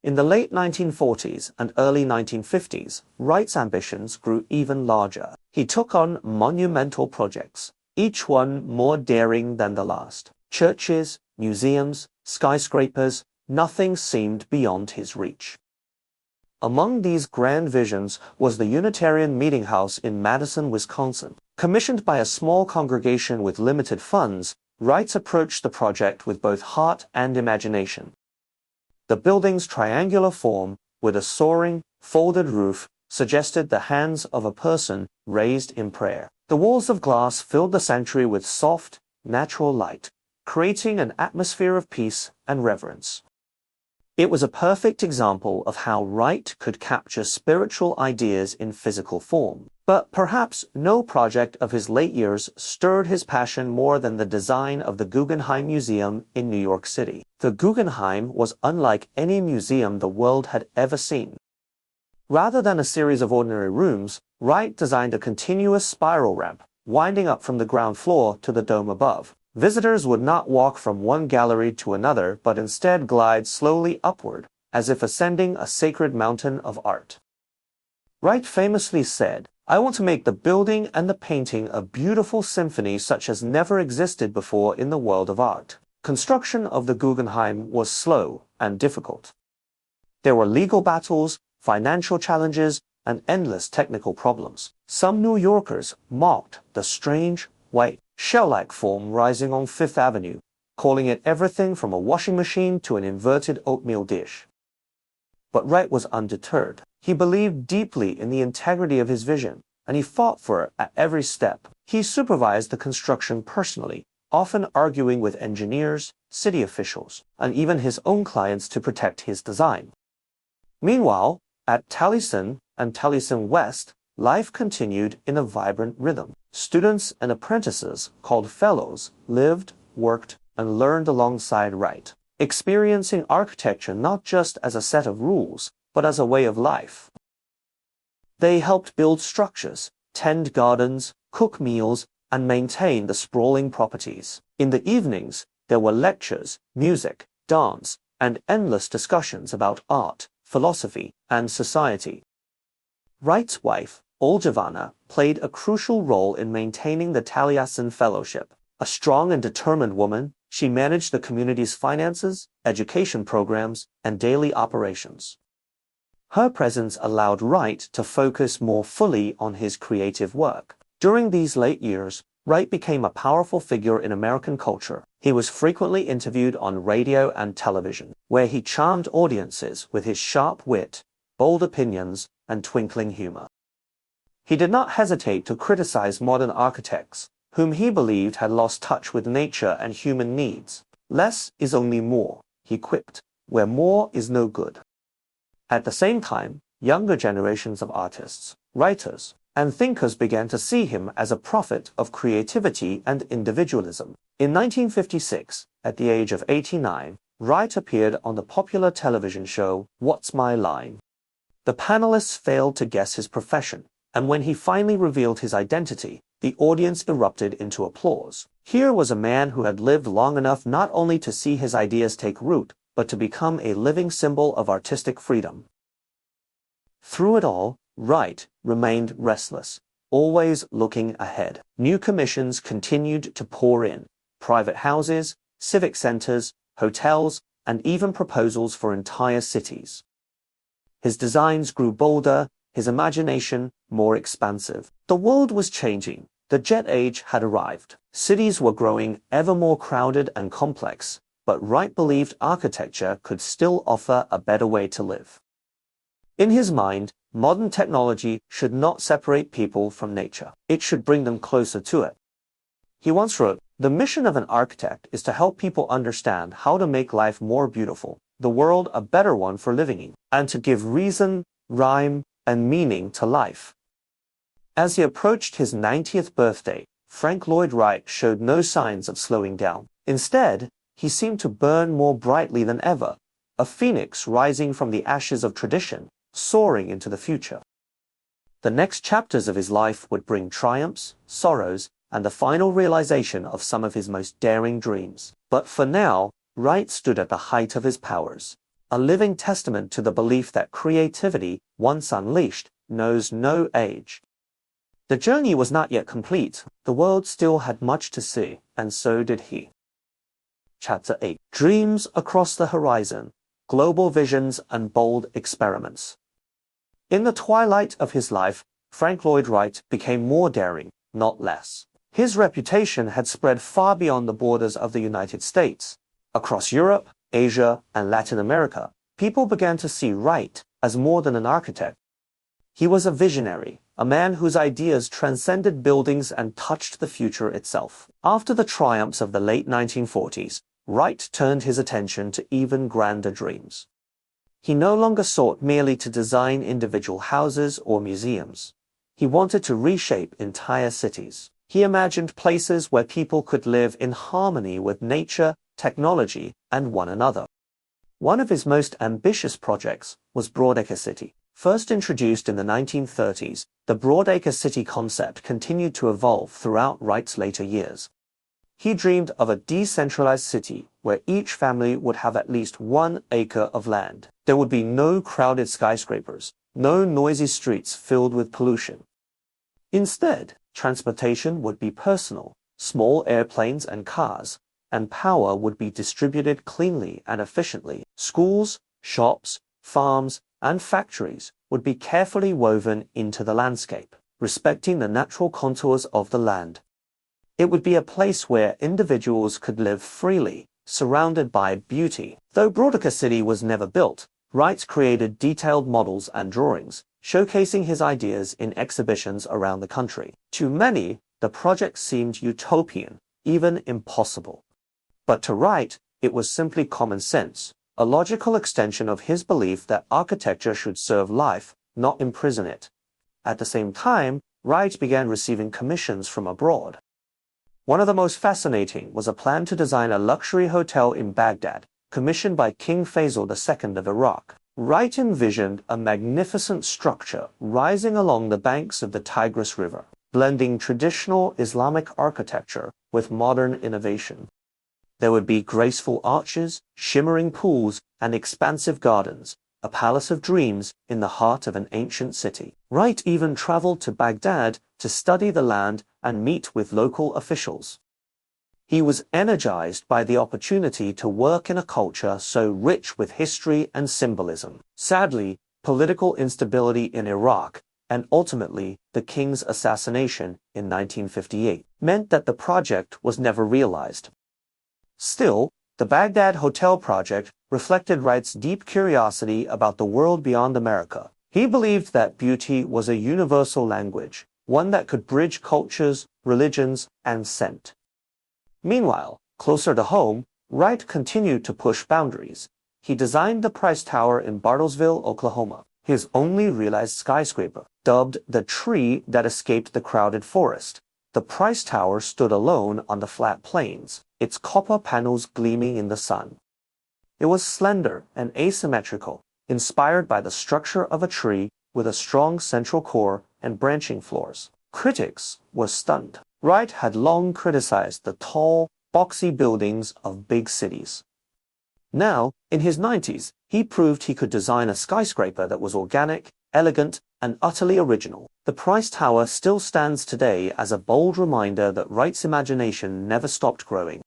In the late 1940s and early 1950s, Wright's ambitions grew even larger. He took on monumental projects, each one more daring than the last. Churches, museums, skyscrapers, nothing seemed beyond his reach. Among these grand visions was the Unitarian Meeting House in Madison, Wisconsin. Commissioned by a small congregation with limited funds, Wright approached the project with both heart and imagination. The building's triangular form, with a soaring, folded roof, suggested the hands of a person raised in prayer. The walls of glass filled the sanctuary with soft, natural light, creating an atmosphere of peace and reverence. It was a perfect example of how Wright could capture spiritual ideas in physical form. But perhaps no project of his late years stirred his passion more than the design of the Guggenheim Museum in New York City. The Guggenheim was unlike any museum the world had ever seen. Rather than a series of ordinary rooms, Wright designed a continuous spiral ramp, winding up from the ground floor to the dome above. Visitors would not walk from one gallery to another, but instead glide slowly upward, as if ascending a sacred mountain of art. Wright famously said, "I want to make the building and the painting a beautiful symphony such as never existed before in the world of art." Construction of the Guggenheim was slow and difficult. There were legal battles, financial challenges, and endless technical problems. Some New Yorkers mocked the strange, white, shell-like form rising on Fifth Avenue, calling it everything from a washing machine to an inverted oatmeal dish. But Wright was undeterred. He believed deeply in the integrity of his vision, and he fought for it at every step. He supervised the construction personally, often arguing with engineers, city officials, and even his own clients to protect his design. Meanwhile, at Taliesin and Taliesin West, life continued in a vibrant rhythm. Students and apprentices, called fellows, lived, worked, and learned alongside Wright, experiencing architecture not just as a set of rules, but as a way of life. They helped build structures, tend gardens, cook meals, and maintain the sprawling properties. In the evenings, there were lectures, music, dance, and endless discussions about art, philosophy, and society. Wright's wife, Olgivanna, played a crucial role in maintaining the Taliesin Fellowship. A strong and determined woman, she managed the community's finances, education programs, and daily operations. Her presence allowed Wright to focus more fully on his creative work. During these late years, Wright became a powerful figure in American culture. He was frequently interviewed on radio and television, where he charmed audiences with his sharp wit, bold opinions, and twinkling humor. He did not hesitate to criticize modern architects, whom he believed had lost touch with nature and human needs. "Less is only more," he quipped, "where more is no good." At the same time, younger generations of artists, writers, and thinkers began to see him as a prophet of creativity and individualism. In 1956, at the age of 89, Wright appeared on the popular television show What's My Line? The panelists failed to guess his profession, and when he finally revealed his identity, the audience erupted into applause. Here was a man who had lived long enough not only to see his ideas take root, but to become a living symbol of artistic freedom. Through it all, Wright remained restless, always looking ahead. New commissions continued to pour in: private houses, civic centers, hotels, and even proposals for entire cities. His designs grew bolder, his imagination more expansive. The world was changing. The jet age had arrived. Cities were growing ever more crowded and complex, but Wright believed architecture could still offer a better way to live. In his mind, modern technology should not separate people from nature. It should bring them closer to it. He once wrote, "The mission of an architect is to help people understand how to make life more beautiful, the world a better one for living in, and to give reason, rhyme, and meaning to life." As he approached his 90th birthday, Frank Lloyd Wright showed no signs of slowing down. Instead, he seemed to burn more brightly than ever, a phoenix rising from the ashes of tradition, soaring into the future. The next chapters of his life would bring triumphs, sorrows, and the final realization of some of his most daring dreams. But for now, Wright stood at the height of his powers, a living testament to the belief that creativity, once unleashed, knows no age. The journey was not yet complete. The world still had much to see, and so did he. Chapter 8. Dreams Across the Horizon, Global Visions and Bold Experiments. In the twilight of his life, Frank Lloyd Wright became more daring, not less. His reputation had spread far beyond the borders of the United States. Across Europe, Asia, and Latin America, people began to see Wright as more than an architect. He was a visionary, a man whose ideas transcended buildings and touched the future itself. After the triumphs of the late 1940s, Wright turned his attention to even grander dreams. He no longer sought merely to design individual houses or museums. He wanted to reshape entire cities. He imagined places where people could live in harmony with nature, technology, and one another. One of his most ambitious projects was Broadacre City. First introduced in the 1930s, the Broadacre City concept continued to evolve throughout Wright's later years. He dreamed of a decentralized city where each family would have at least 1 acre of land. There would be no crowded skyscrapers, no noisy streets filled with pollution. Instead, transportation would be personal, small airplanes and cars, and power would be distributed cleanly and efficiently. Schools, shops, farms, and factories would be carefully woven into the landscape, respecting the natural contours of the land. It would be a place where individuals could live freely, surrounded by beauty. Though Broadacre City was never built, Wright created detailed models and drawings, showcasing his ideas in exhibitions around the country. To many, the project seemed utopian, even impossible. But to Wright, it was simply common sense, a logical extension of his belief that architecture should serve life, not imprison it. At the same time, Wright began receiving commissions from abroad. One of the most fascinating was a plan to design a luxury hotel in Baghdad, commissioned by King Faisal II of Iraq. Wright envisioned a magnificent structure rising along the banks of the Tigris River, blending traditional Islamic architecture with modern innovation. There would be graceful arches, shimmering pools, and expansive gardens, a palace of dreams in the heart of an ancient city. Wright even traveled to Baghdad to study the land and meet with local officials. He was energized by the opportunity to work in a culture so rich with history and symbolism. Sadly, political instability in Iraq and ultimately the king's assassination in 1958 meant that the project was never realized. Still, the Baghdad Hotel project reflected Wright's deep curiosity about the world beyond America. He believed that beauty was a universal language, one that could bridge cultures, religions, and scent. Meanwhile, closer to home, Wright continued to push boundaries. He designed the Price Tower in Bartlesville, Oklahoma, his only realized skyscraper. Dubbed the tree that escaped the crowded forest, the Price Tower stood alone on the flat plains, its copper panels gleaming in the sun. It was slender and asymmetrical, inspired by the structure of a tree with a strong central core and branching floors. Critics were stunned. Wright had long criticized the tall, boxy buildings of big cities. Now, in his 90s, he proved he could design a skyscraper that was organic, elegant, and utterly original. The Price Tower still stands today as a bold reminder that Wright's imagination never stopped growing.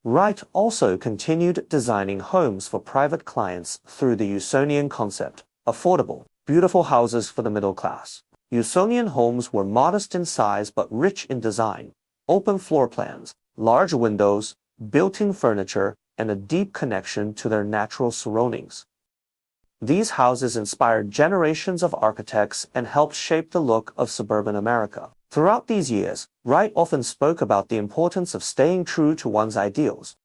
Wright also continued designing homes for private clients through the Usonian concept: affordable, beautiful houses for the middle class. Usonian homes were modest in size but rich in design, open floor plans, large windows, built-in furniture, and a deep connection to their natural surroundings. These houses inspired generations of architects and helped shape the look of suburban America. Throughout these years, Wright often spoke about the importance of staying true to one's ideals.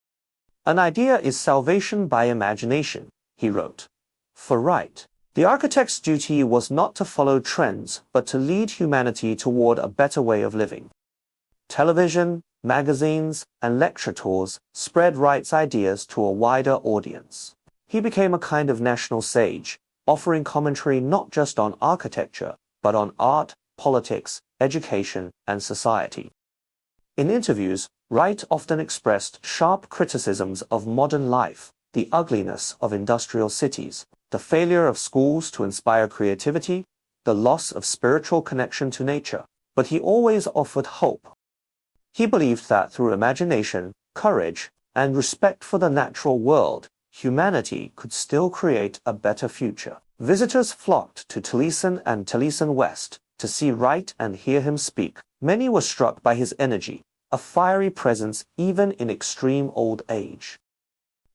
"An idea is salvation by imagination," he wrote. For Wright, the architect's duty was not to follow trends, but to lead humanity toward a better way of living. Television, magazines, and lecture tours spread Wright's ideas to a wider audience. He became a kind of national sage, offering commentary not just on architecture, but on art, politics, education, and society. In interviews, Wright often expressed sharp criticisms of modern life, the ugliness of industrial cities, the failure of schools to inspire creativity, the loss of spiritual connection to nature. But he always offered hope. He believed that through imagination, courage, and respect for the natural world, humanity could still create a better future. Visitors flocked to Taliesin and Taliesin West to see Wright and hear him speak. Many were struck by his energy, a fiery presence even in extreme old age.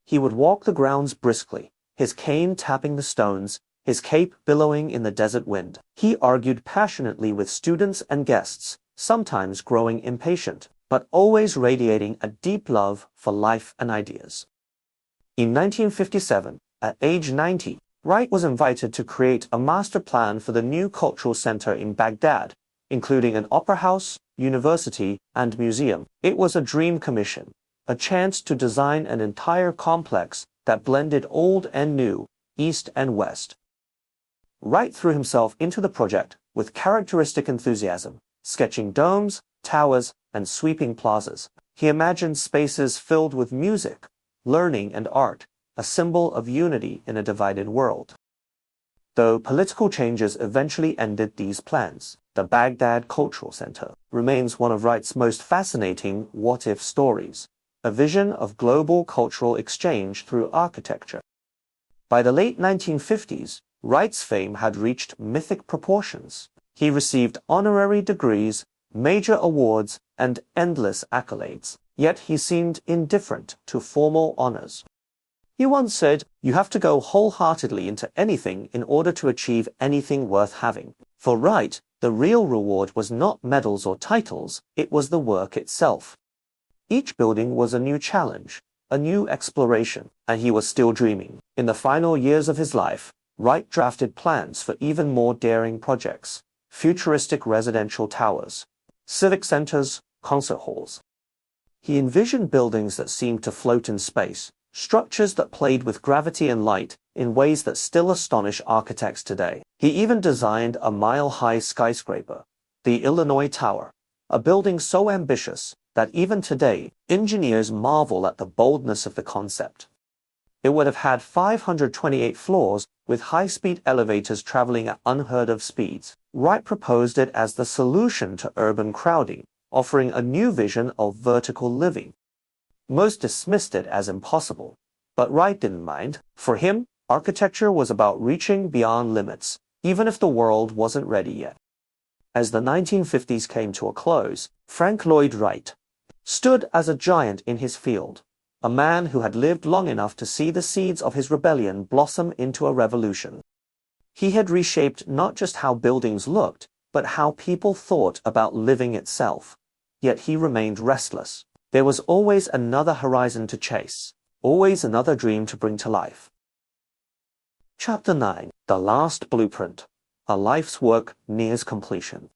He would walk the grounds briskly, his cane tapping the stones, his cape billowing in the desert wind. He argued passionately with students and guests, sometimes growing impatient, but always radiating a deep love for life and ideas. In 1957, at age 90, Wright was invited to create a master plan for the new cultural center in Baghdad, including an opera house, university, and museum. It was a dream commission, a chance to design an entire complex that blended old and new, east and west. Wright threw himself into the project with characteristic enthusiasm, sketching domes, towers, and sweeping plazas. He imagined spaces filled with music, learning, and art, a symbol of unity in a divided world. Though political changes eventually ended these plans, the Baghdad Cultural Center remains one of Wright's most fascinating what-if stories, a vision of global cultural exchange through architecture. By the late 1950s, Wright's fame had reached mythic proportions. He received honorary degrees, major awards, and endless accolades, yet he seemed indifferent to formal honors. He once said, "You have to go wholeheartedly into anything in order to achieve anything worth having." For Wright, the real reward was not medals or titles, it was the work itself. Each building was a new challenge, a new exploration, and he was still dreaming. In the final years of his life, Wright drafted plans for even more daring projects: futuristic residential towers, civic centers, concert halls. He envisioned buildings that seemed to float in space, structures that played with gravity and light in ways that still astonish architects today. He even designed a mile-high skyscraper, the Illinois Tower, a building so ambitious that even today, engineers marvel at the boldness of the concept. It would have had 528 floors with high-speed elevators traveling at unheard-of speeds. Wright proposed it as the solution to urban crowding, offering a new vision of vertical living. Most dismissed it as impossible, but Wright didn't mind. For him, architecture was about reaching beyond limits, even if the world wasn't ready yet. As the 1950s came to a close, Frank Lloyd Wright stood as a giant in his field, a man who had lived long enough to see the seeds of his rebellion blossom into a revolution. He had reshaped not just how buildings looked, but how people thought about living itself. Yet he remained restless. There was always another horizon to chase, always another dream to bring to life. Chapter 9. The Last Blueprint. A Life's Work Nears Completion.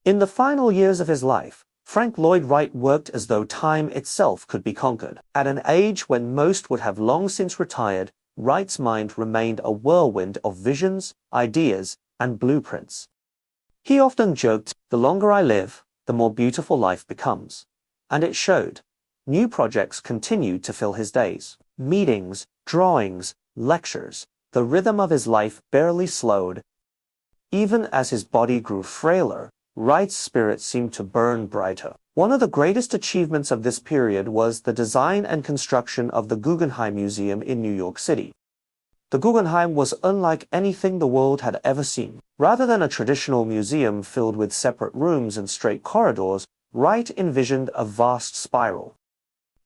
In the final years of his life, Frank Lloyd Wright worked as though time itself could be conquered. At an age when most would have long since retired, Wright's mind remained a whirlwind of visions, ideas, and blueprints. He often joked, "The longer I live, the more beautiful life becomes." And it showed. New projects continued to fill his days. Meetings, drawings, lectures. The rhythm of his life barely slowed. Even as his body grew frailer, Wright's spirit seemed to burn brighter. One of the greatest achievements of this period was the design and construction of the Guggenheim Museum in New York City. The Guggenheim was unlike anything the world had ever seen. Rather than a traditional museum filled with separate rooms and straight corridors, Wright envisioned a vast spiral.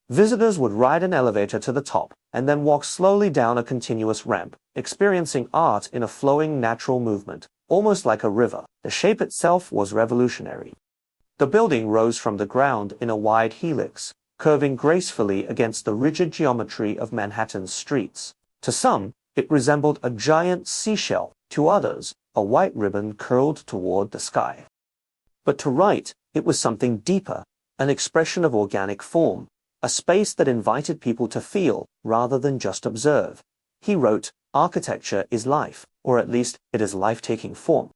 Visitors would ride an elevator to the top and then walk slowly down a continuous ramp, experiencing art in a flowing natural movement, almost like a river. The shape itself was revolutionary. The building rose from the ground in a wide helix, curving gracefully against the rigid geometry of Manhattan's streets. To some, it resembled a giant seashell. To others, a white ribbon curled toward the sky. But to Wright, it was something deeper, an expression of organic form, a space that invited people to feel rather than just observe. He wrote, "Architecture is life, or at least it is life-taking form."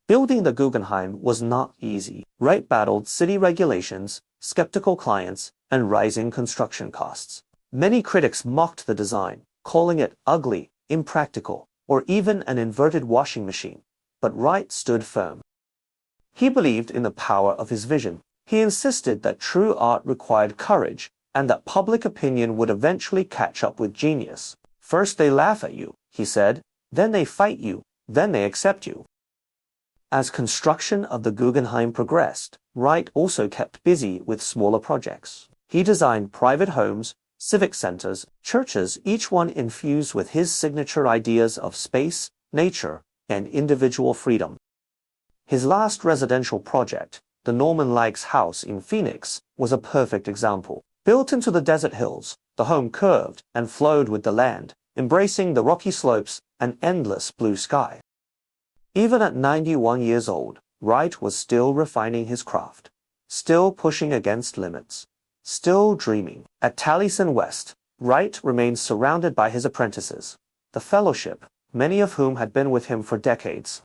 Building the Guggenheim was not easy. Wright battled city regulations, skeptical clients, and rising construction costs. Many critics mocked the design, calling it ugly, impractical, or even an inverted washing machine. But Wright stood firm. He believed in the power of his vision. He insisted that true art required courage and that public opinion would eventually catch up with genius. "First they laugh at you," he said, "then they fight you, then they accept you." As construction of the Guggenheim progressed, Wright also kept busy with smaller projects. He designed private homes, civic centers, churches, each one infused with his signature ideas of space, nature, and individual freedom. His last residential project, the Norman Lakes house in Phoenix, was a perfect example. Built into the desert hills, the home curved and flowed with the land, embracing the rocky slopes and endless blue sky. Even at 91 years old, Wright was still refining his craft, still pushing against limits, still dreaming. At Taliesin West, Wright remained surrounded by his apprentices, the fellowship, many of whom had been with him for decades.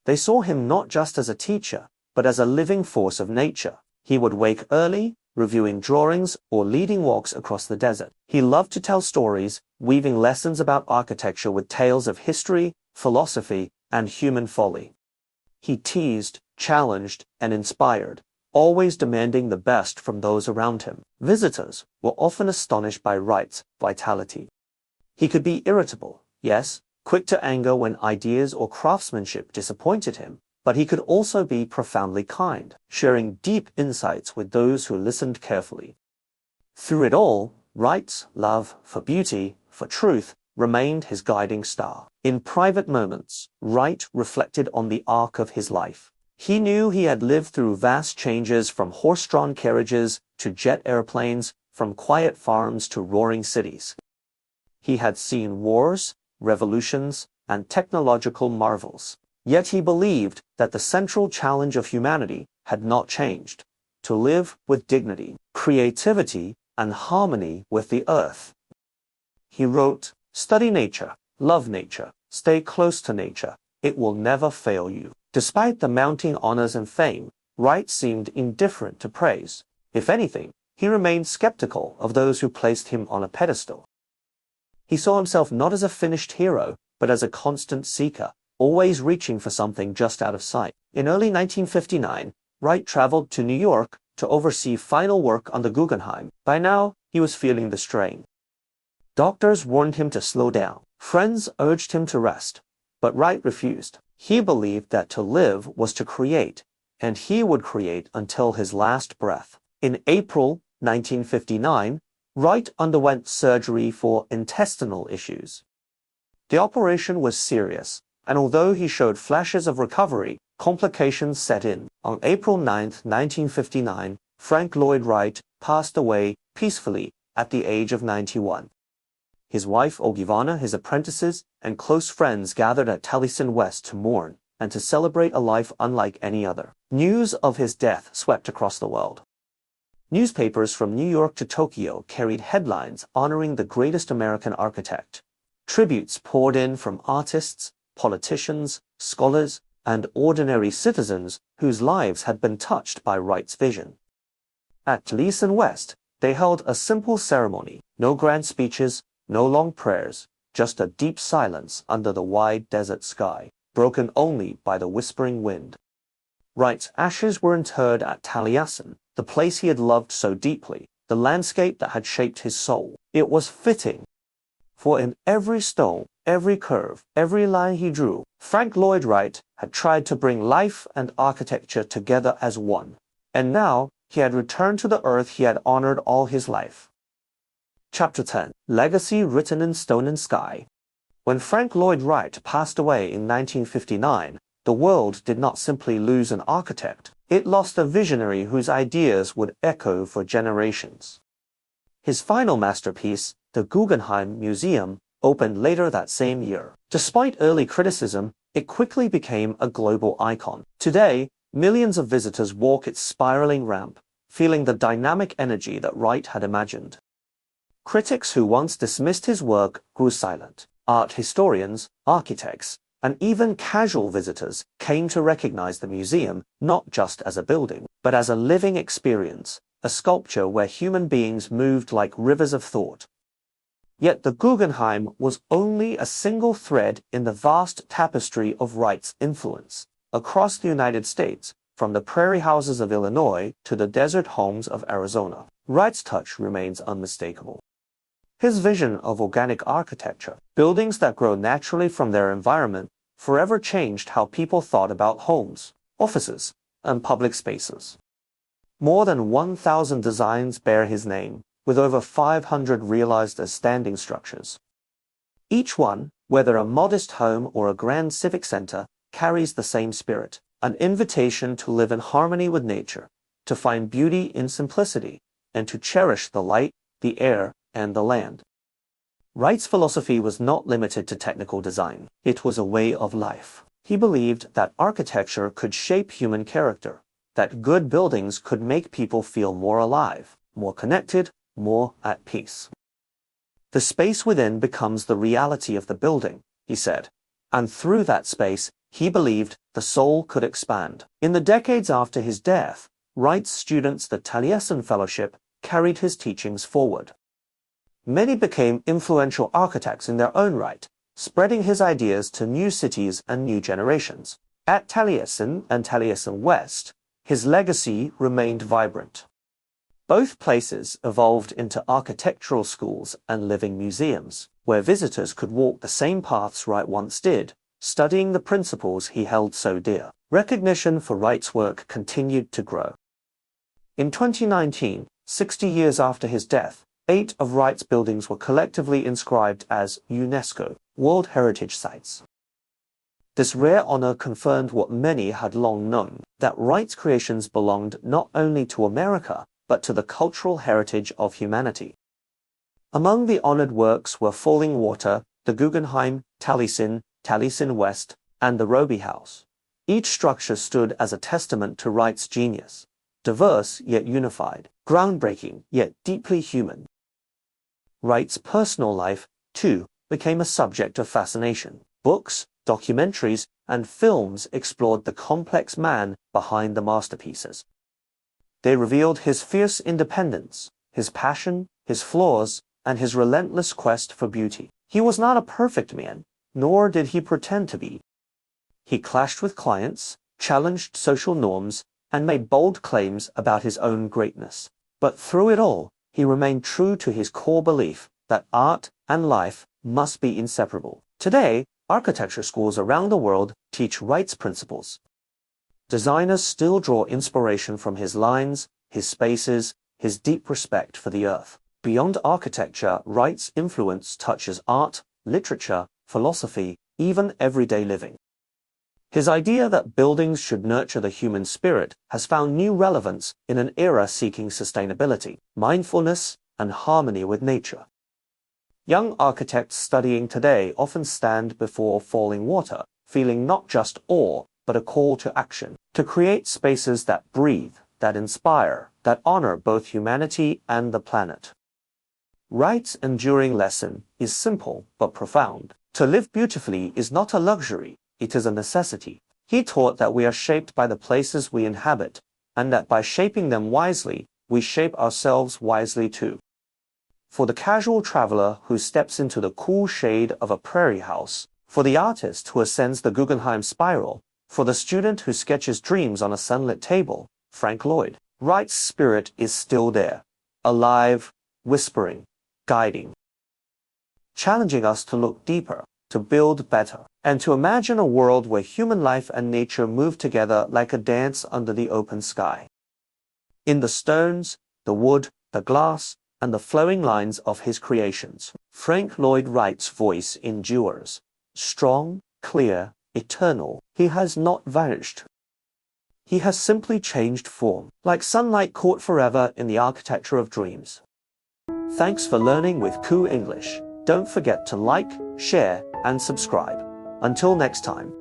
They saw him not just as a teacher, but as a living force of nature. He would wake early, reviewing drawings or leading walks across the desert. He loved to tell stories, weaving lessons about architecture with tales of history, philosophy, and human folly. He teased, challenged, and inspired, always demanding the best from those around him. Visitors were often astonished by Wright's vitality. He could be irritable, yes, quick to anger when ideas or craftsmanship disappointed him, but he could also be profoundly kind, sharing deep insights with those who listened carefully. Through it all, Wright's love for beauty, for truth, remained his guiding star. In private moments, Wright reflected on the arc of his life. He knew he had lived through vast changes, from horse-drawn carriages to jet airplanes, from quiet farms to roaring cities. He had seen wars, revolutions, and technological marvels. Yet he believed that the central challenge of humanity had not changed: to live with dignity, creativity, and harmony with the earth. He wrote, "Study nature, love nature, stay close to nature. It will never fail you." Despite the mounting honors and fame, Wright seemed indifferent to praise. If anything, he remained skeptical of those who placed him on a pedestal. He saw himself not as a finished hero, but as a constant seeker, always reaching for something just out of sight. In early 1959, Wright traveled to New York to oversee final work on the Guggenheim. By now, he was feeling the strain. Doctors warned him to slow down. Friends urged him to rest, but Wright refused. He believed that to live was to create, and he would create until his last breath. In April 1959, Wright underwent surgery for intestinal issues. The operation was serious, and although he showed flashes of recovery, complications set in. On April 9, 1959, Frank Lloyd Wright passed away peacefully at the age of 91. His wife, Ogivana, his apprentices, and close friends gathered at Taliesin West to mourn and to celebrate a life unlike any other. News of his death swept across the world. Newspapers from New York to Tokyo carried headlines honoring the greatest American architect. Tributes poured in from artists, politicians, scholars, and ordinary citizens whose lives had been touched by Wright's vision. At Taliesin West, they held a simple ceremony, no grand speeches, no long prayers, just a deep silence under the wide desert sky, broken only by the whispering wind. Wright's ashes were interred at Taliesin, the place he had loved so deeply, the landscape that had shaped his soul. It was fitting, for in every stone, every curve, every line he drew, Frank Lloyd Wright had tried to bring life and architecture together as one. And now he had returned to the earth he had honored all his life. Chapter 10. Legacy Written in Stone and Sky. When Frank Lloyd Wright passed away in 1959, the world did not simply lose an architect, it lost a visionary whose ideas would echo for generations. His final masterpiece, the Guggenheim Museum, opened later that same year. Despite early criticism, it quickly became a global icon. Today, millions of visitors walk its spiraling ramp, feeling the dynamic energy that Wright had imagined. Critics who once dismissed his work grew silent. Art historians, architects, and even casual visitors came to recognize the museum not just as a building, but as a living experience, a sculpture where human beings moved like rivers of thought. Yet the Guggenheim was only a single thread in the vast tapestry of Wright's influence. Across the United States, from the prairie houses of Illinois to the desert homes of Arizona, Wright's touch remains unmistakable. His vision of organic architecture, buildings that grow naturally from their environment, forever changed how people thought about homes, offices, and public spaces. More than 1,000 designs bear his name, with over 500 realized as standing structures. Each one, whether a modest home or a grand civic center, carries the same spirit, an invitation to live in harmony with nature, to find beauty in simplicity, and to cherish the light, the air, and the land. Wright's philosophy was not limited to technical design. It was a way of life. He believed that architecture could shape human character, that good buildings could make people feel more alive, more connected, more at peace. The space within becomes the reality of the building, he said, and through that space, he believed the soul could expand. In the decades after his death, Wright's students, the Taliesin Fellowship, carried his teachings forward. Many became influential architects in their own right, spreading his ideas to new cities and new generations. At Taliesin and Taliesin West, his legacy remained vibrant. Both places evolved into architectural schools and living museums, where visitors could walk the same paths Wright once did, studying the principles he held so dear. Recognition for Wright's work continued to grow. In 2019, 60 years after his death, 8 of Wright's buildings were collectively inscribed as UNESCO World Heritage Sites. This rare honor confirmed what many had long known, that Wright's creations belonged not only to America, but to the cultural heritage of humanity. Among the honored works were Falling Water, the Guggenheim, Taliesin, Taliesin West, and the Roby House. Each structure stood as a testament to Wright's genius, diverse yet unified, groundbreaking yet deeply human. Wright's personal life, too, became a subject of fascination. Books, documentaries, and films explored the complex man behind the masterpieces. They revealed his fierce independence, his passion, his flaws, and his relentless quest for beauty. He was not a perfect man, nor did he pretend to be. He clashed with clients, challenged social norms, and made bold claims about his own greatness. But through it all, he remained true to his core belief that art and life must be inseparable. Today, architecture schools around the world teach Wright's principles. Designers still draw inspiration from his lines, his spaces, his deep respect for the earth. Beyond architecture, Wright's influence touches art, literature, philosophy, even everyday living. His idea that buildings should nurture the human spirit has found new relevance in an era seeking sustainability, mindfulness, and harmony with nature. Young architects studying today often stand before falling water, feeling not just awe, but a call to action, to create spaces that breathe, that inspire, that honor both humanity and the planet. Wright's enduring lesson is simple but profound. To live beautifully is not a luxury, it is a necessity. He taught that we are shaped by the places we inhabit, and that by shaping them wisely, we shape ourselves wisely too. For the casual traveler who steps into the cool shade of a prairie house, for the artist who ascends the Guggenheim spiral, for the student who sketches dreams on a sunlit table, Frank Lloyd Wright's spirit is still there, alive, whispering, guiding, challenging us to look deeper, to build better, and to imagine a world where human life and nature move together like a dance under the open sky. In the stones, the wood, the glass, and the flowing lines of his creations, Frank Lloyd Wright's voice endures. Strong, clear, eternal, he has not vanished. He has simply changed form, like sunlight caught forever in the architecture of dreams. Thanks for learning with hrough English. Don't forget to like, share, and subscribe. Until next time.